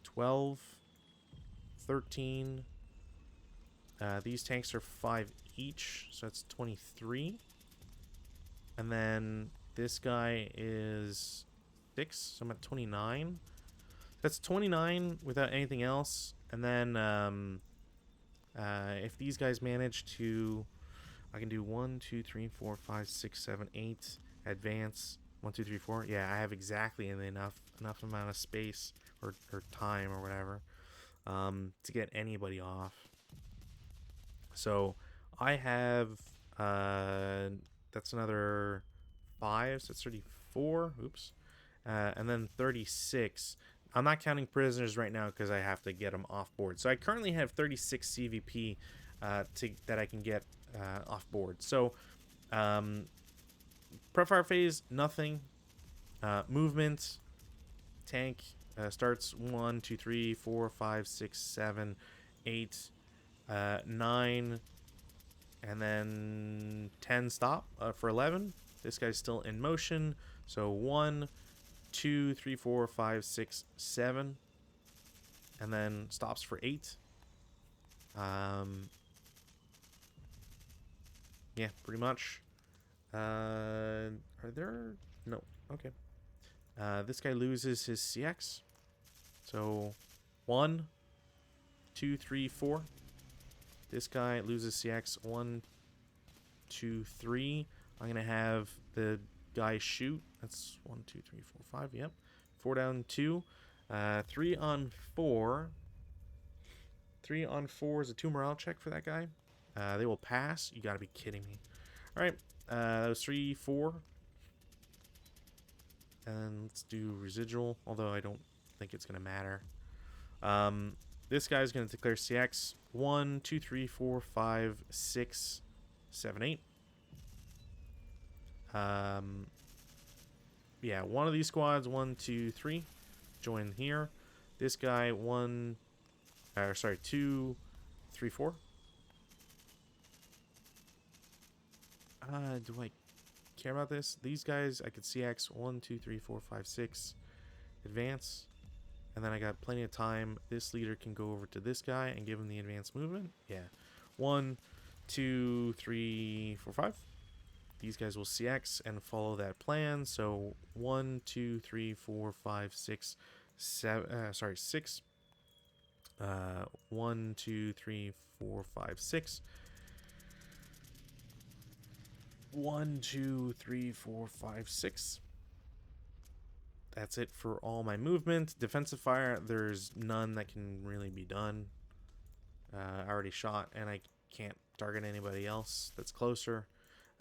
12. 13. These tanks are 5 each. So that's 23. And then this guy is 6. So I'm at 29. That's 29 without anything else. And then if these guys manage to, I can do 1, 2, 3, 4, 5, 6, 7, 8. Advance. 1, 2, 3, 4. Yeah, I have exactly enough amount of space or time or whatever to get anybody off. So I have that's another 5, so it's 34. Oops. And then 36. I'm not counting prisoners right now because I have to get them off board. So I currently have 36 CVP that I can get off board. So prep fire phase, nothing. Movement, tank starts 1, 2, 3, 4, 5, 6, 7, 8, 9, and then 10 stop for 11. This guy's still in motion. So 1, 2, 3, 4, 5, 6, 7, and then stops for 8. Yeah, pretty much. Are there? No. Okay. This guy loses his CX. So 1, 2, 3, 4. This guy loses CX 1, 2, 3. I'm gonna have the guy shoot. That's 1, 2, 3, 4, 5. Yep. 4 down 2. 3 on 4. 3 on 4 is a 2 morale check for that guy. They will pass. You gotta be kidding me. All right. That was 3, 4. And let's do residual, although I don't think it's gonna matter. This guy's gonna declare CX 1, 2, 3, 4, 5, 6, 7, 8. Yeah, one of these squads, 1, 2, 3, join here. This guy, 2, 3, 4. Do I care about this? These guys, I could CX 1, 2, 3, 4, 5, 6, advance. And then I got plenty of time. This leader can go over to this guy and give him the advanced movement. Yeah. 1, 2, 3, 4, 5. These guys will CX and follow that plan. So 1, 2, 3, 4, 5, 6, 7. 6. 1, 2, 3, 4, 5, 6. 1, 2, 3, 4, 5, 6. That's it for all my movement. Defensive fire, there's none that can really be done. I already shot, and I can't target anybody else that's closer.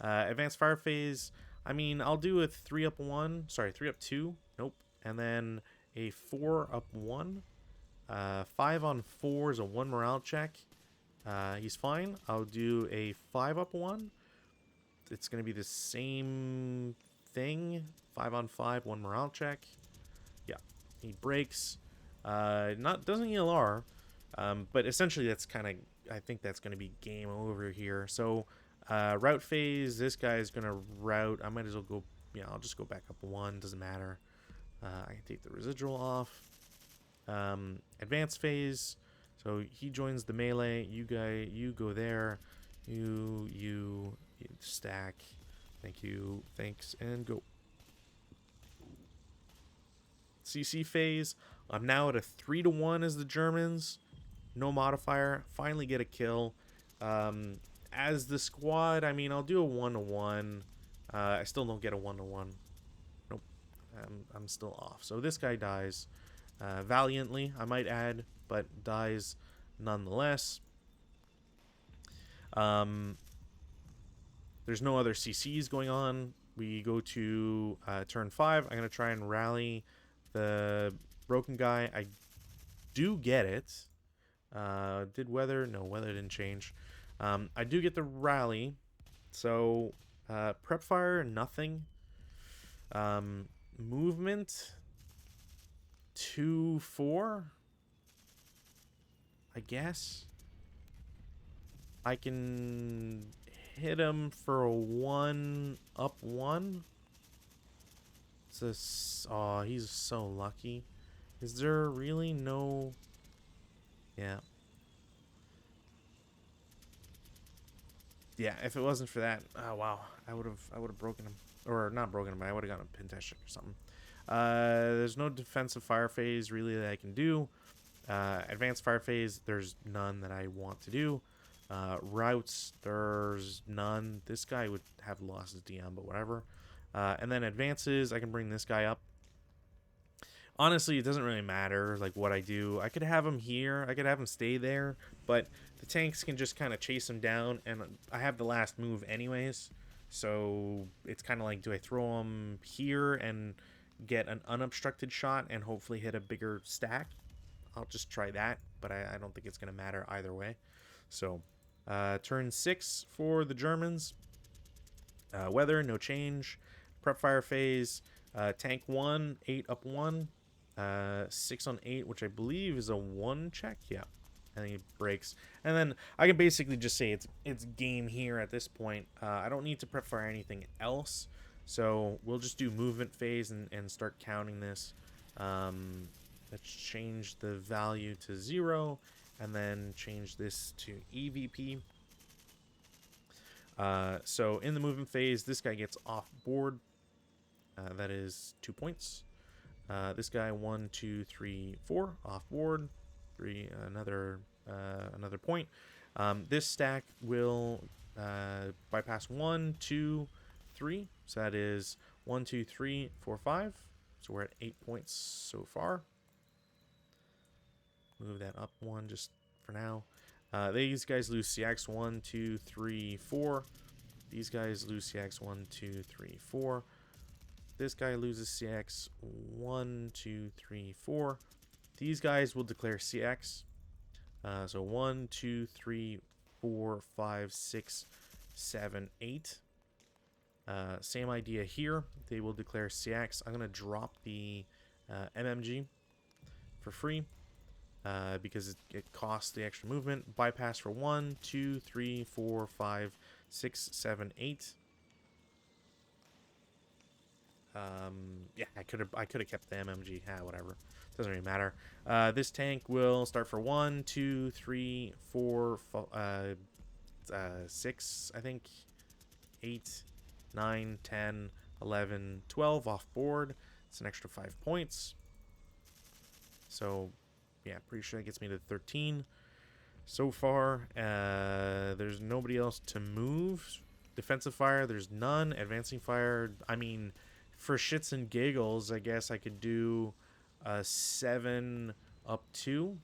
Advanced fire phase, I mean, I'll do a 3 up 1. Sorry, 3 up 2. Nope. And then a 4 up 1. 5 on 4 is a 1 morale check. He's fine. I'll do a 5 up 1. It's going to be the same thing. 5 on 5, 1 morale check. Yeah, he breaks. Doesn't ELR, but essentially that's kind of, I think that's going to be game over here. So route phase, this guy is going to route. I might as well go, yeah, I'll just go back up 1, doesn't matter. I can take the residual off. Advanced phase, so he joins the melee. You go there. You stack. Thank you, thanks, and go. CC phase, I'm now at a 3-1 as the Germans. No modifier. Finally get a kill. As the squad, I mean, I'll do a 1-1. I still don't get a 1-1. Nope. I'm still off. So this guy dies valiantly, I might add, but dies nonetheless. There's no other CCs going on. We go to turn 5. I'm going to try and rally the broken guy. I do get it. Did weather? No, weather didn't change. I do get the rally. So prep fire, nothing. Movement 2, 4. I guess I can hit him for a 1 up 1. Oh, he's so lucky. Is there really no? Yeah. Yeah, if it wasn't for that, oh wow, I would have broken him, or not broken him, but I would have gotten a pin test check or something. There's no defensive fire phase really that I can do. Advanced fire phase, there's none that I want to do. Routes, there's none. This guy would have lost his DM, but whatever. And then advances, I can bring this guy up. Honestly, it doesn't really matter like what I do. I could have him here, I could have him stay there, but the tanks can just kind of chase him down, and I have the last move anyways. So it's kind of like, do I throw him here and get an unobstructed shot and hopefully hit a bigger stack? I'll just try that, but I don't think it's going to matter either way. So Turn 6 for the Germans. Weather, no change. Prep fire phase. Tank 1, 8 up 1. 6 on 8, which I believe is a 1 check. Yeah. I think it breaks. And then I can basically just say it's game here at this point. I don't need to prep fire anything else. So we'll just do movement phase and start counting this. Let's change the value to 0 and then change this to EVP. So in the movement phase, this guy gets off board. That is 2 points. This guy 1, 2, 3, 4 off board. 3 another point. This stack will bypass 1, 2, 3. So that is 1, 2, 3, 4, 5. So we're at 8 points so far. Move that up 1 just for now. These guys lose CX 1, 2, 3, 4. These guys lose CX 1, 2, 3, 4. This guy loses CX 1, 2, 3, 4. These guys will declare CX. So 1, 2, 3, 4, 5, 6, 7, 8. Same idea here. They will declare CX. I'm going to drop the MMG for free because it costs the extra movement. Bypass for 1, 2, 3, 4, 5, 6, 7, 8. Yeah, I could have kept the MMG. Whatever. Doesn't really matter. This tank will start for 1, 2, 3, 4, 6, I think, 8, 9, 10, 11, 12 off board. It's an extra 5 points. So, yeah, pretty sure that gets me to 13. So far, there's nobody else to move. Defensive fire, there's none. Advancing fire, I mean, for shits and giggles, I guess I could do 7 up 2.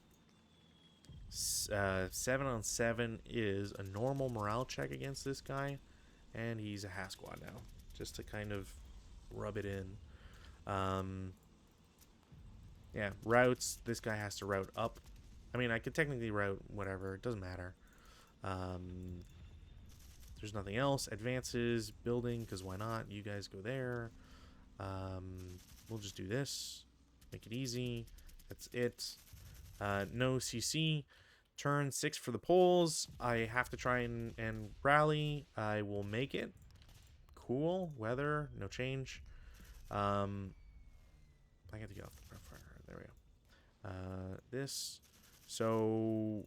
7 on 7 is a normal morale check against this guy. And he's a half squad now, just to kind of rub it in. Yeah, routes. This guy has to route up. I mean, I could technically route whatever. It doesn't matter. There's nothing else. Advances, building, because why not? You guys go there. We'll just do this. Make it easy. That's it. No CC. Turn 6 for the poles. I have to try and rally. I will make it. Cool. Weather, no change. I got to get off the prep fire. There we go. This. So,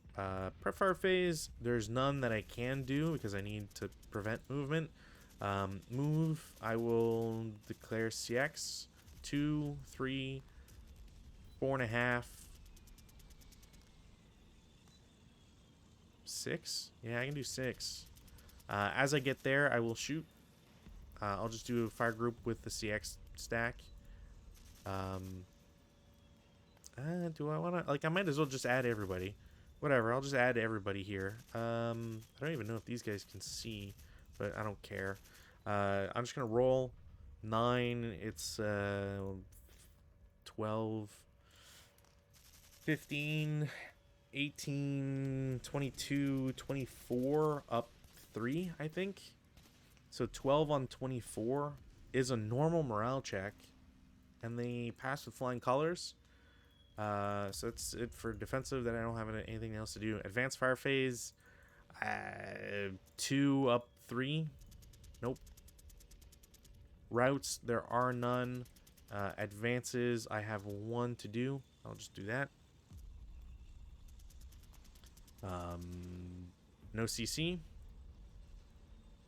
prep fire phase, there's none that I can do because I need to prevent movement. Move, I will declare CX. 2, 3, 4.5. 6? Yeah, I can do 6. As I get there, I will shoot. I'll just do a fire group with the CX stack. Do I want to... Like, I might as well just add everybody. Whatever, I'll just add everybody here. I don't even know if these guys can see, but I don't care. I'm just going to roll. 9, it's 12, 15... 18, 22, 24, up 3, I think. So 12 on 24 is a normal morale check. And they pass with flying colors. So that's it for defensive that I don't have anything else to do. Advanced fire phase. 2 up 3. Nope. Routes, there are none. Advances, I have 1 to do. I'll just do that. No CC.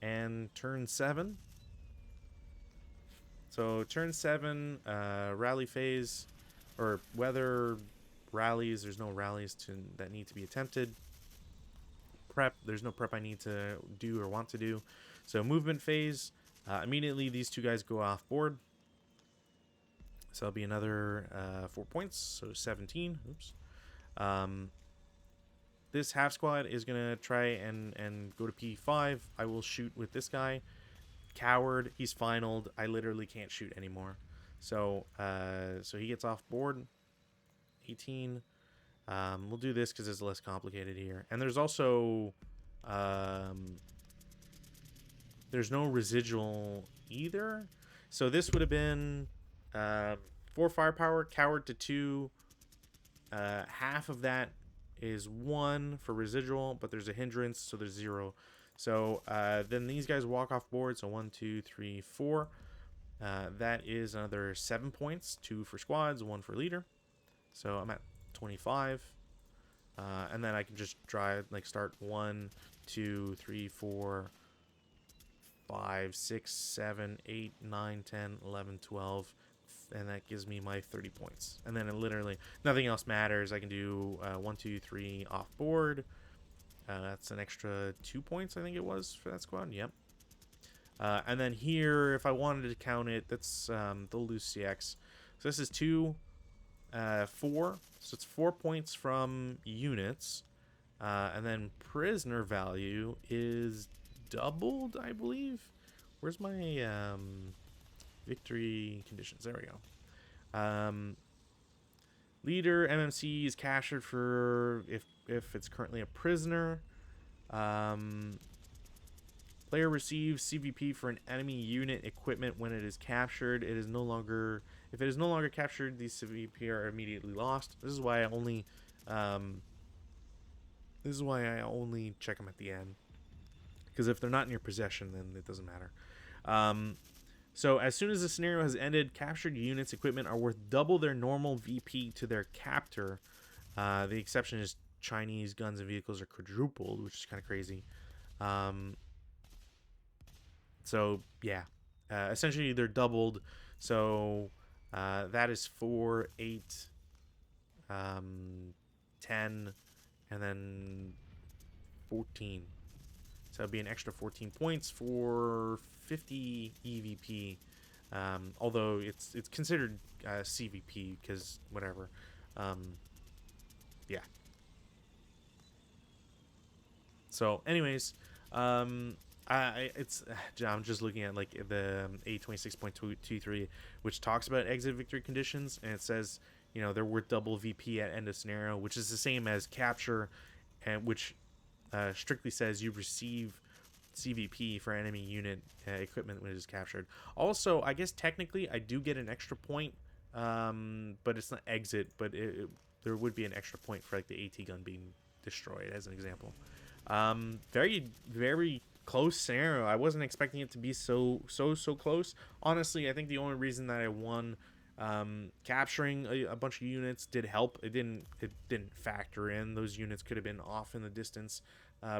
And turn 7. So turn 7, rally phase, or weather rallies. There's no rallies that need to be attempted. Prep, there's no prep I need to do or want to do. So movement phase, immediately these 2 guys go off board. So that'll be another 4 points, so 17. Oops. This half squad is going to try and go to P5. I will shoot with this guy. Coward, he's finaled. I literally can't shoot anymore. So so he gets off board. 18. We'll do this because it's less complicated here. And there's also There's no residual either. So this would have been 4 firepower, coward to 2. Half of that is 1 for residual, but there's a hindrance, so there's 0. So then these guys walk off board. So 1, 2, 3, 4. That is another 7 points. 2 for squads, 1 for leader. So I'm at 25. And then I can just start 1, 2, 3, 4, 5, 6, 7, 8, 9, 10, 11, 12. And that gives me my 30 points. And then literally nothing else matters. I can do 1, 2, 3 off board. That's an extra 2 points, I think it was, for that squad. Yep. And then here, if I wanted to count it, that's they'll lose CX. So this is 2, 4. So it's 4 points from units. And then prisoner value is doubled, I believe. Where's my victory conditions? There we go. Leader MMC is captured for if it's currently a prisoner. Player receives CVP for an enemy unit equipment when it is captured. If it is no longer captured, these CVP are immediately lost. This is why I only check them at the end, because if they're not in your possession, then it doesn't matter. So as soon as the scenario has ended, captured units equipment are worth double their normal VP to their captor. The exception is Chinese guns and vehicles are quadrupled, which is kind of crazy. So yeah, essentially they're doubled. So that is 4, 8, 10, and then 14. So it'd be an extra 14 points for 50 EVP. Although it's considered CVP because whatever. Yeah. So anyways, I'm just looking at like the A26.23, which talks about exit victory conditions, and it says, you know, they're worth double VP at end of scenario, which is the same as capture, and which strictly says you receive CVP for enemy unit equipment when it is captured. Also, I guess technically I do get an extra point, but it's not exit, but there would be an extra point for like the AT gun being destroyed, as an example. Very, very close scenario. I wasn't expecting it to be so close. Honestly, I think the only reason that I won capturing a bunch of units did help. It didn't factor in. Those units could have been off in the distance,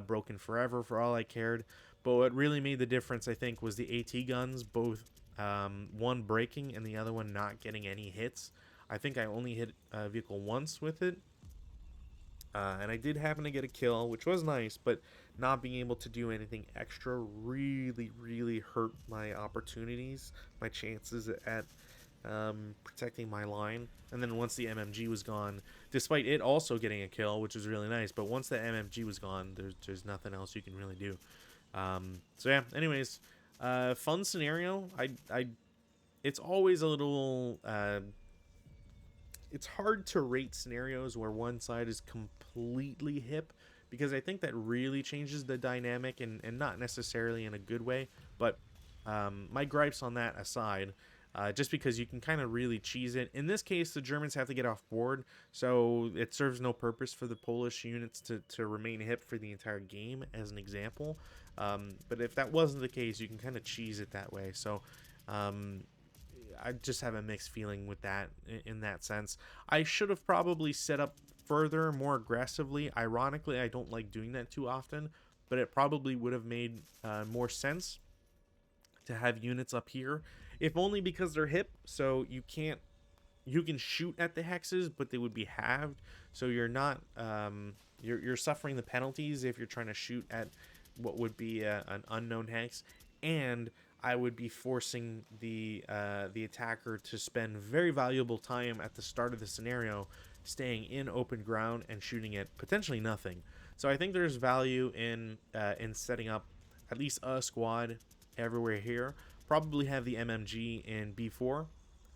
broken forever for all I cared. But what really made the difference, I think, was the AT guns, both one breaking and the other one not getting any hits. I think I only hit a vehicle once with it. And I did happen to get a kill, which was nice, but not being able to do anything extra really, really hurt my opportunities, my chances at protecting my line. And then once the MMG was gone, despite it also getting a kill, which was really nice, but once the MMG was gone, there's nothing else you can really do. So yeah, anyways, fun scenario. It's always a little... it's hard to rate scenarios where one side is completely hip, because I think that really changes the dynamic, and not necessarily in a good way. But my gripes on that aside, just because you can kind of really cheese it. In this case, the Germans have to get off board, so it serves no purpose for the Polish units to remain hip for the entire game, as an example. But if that wasn't the case, you can kind of cheese it that way. So I just have a mixed feeling with that in that sense. I should have probably set up further, more aggressively. Ironically, I don't like doing that too often, but it probably would have made more sense to have units up here, if only because they're hip, so you can shoot at the hexes, but they would be halved, so you're not you're suffering the penalties if you're trying to shoot at what would be an unknown hex, and I would be forcing the attacker to spend very valuable time at the start of the scenario staying in open ground and shooting at potentially nothing. So I think there's value in setting up at least a squad everywhere here. Probably have the MMG in B4,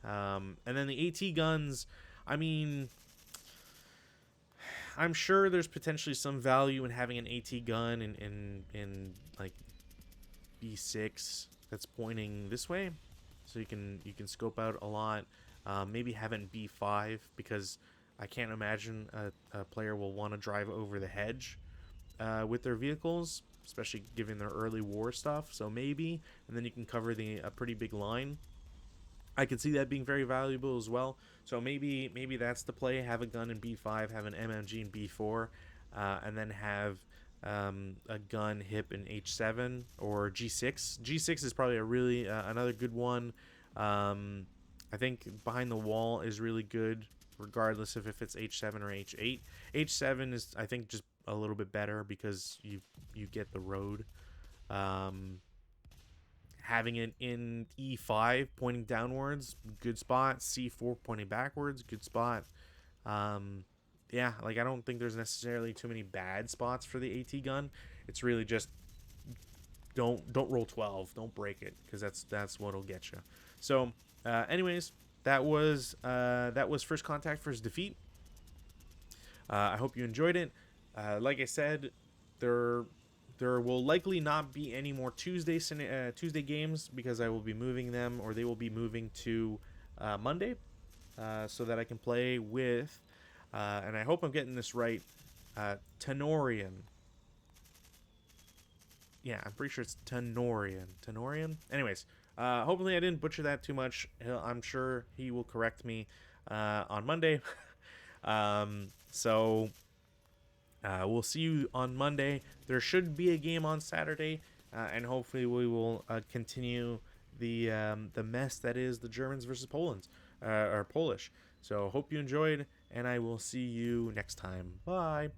and then the AT guns. I mean, I'm sure there's potentially some value in having an AT gun in like B6 that's pointing this way, so you can scope out a lot. Maybe have it in B5 because I can't imagine a player will want to drive over the hedge with their vehicles, especially given their early war stuff. So maybe, and then you can cover a pretty big line. I could see that being very valuable as well. So maybe that's the play. Have a gun in B5, have an MMG in B4, and then have a gun hip in H7 or G6. G6 is probably a really another good one. I think behind the wall is really good, regardless of if it's H7 or H8. H7 is, I think, just a little bit better because you get the road. Um, Having it in E5 pointing downwards, good spot. C4 pointing backwards, good spot. Yeah, like I don't think there's necessarily too many bad spots for the AT gun. It's really just don't roll 12, don't break it, because that's what'll get you. So, anyways, that was First Contact, First Defeat. I hope you enjoyed it. Like I said, there will likely not be any more Tuesday games because I will be moving them, or they will be moving to Monday, so that I can play with, and I hope I'm getting this right, Tenorian. Yeah, I'm pretty sure it's Tenorian. Tenorian? Anyways, hopefully I didn't butcher that too much. I'm sure he will correct me on Monday. So we'll see you on Monday. There should be a game on Saturday, and hopefully we will continue the mess that is the Germans versus Poland, or Polish. So hope you enjoyed, and I will see you next time. Bye.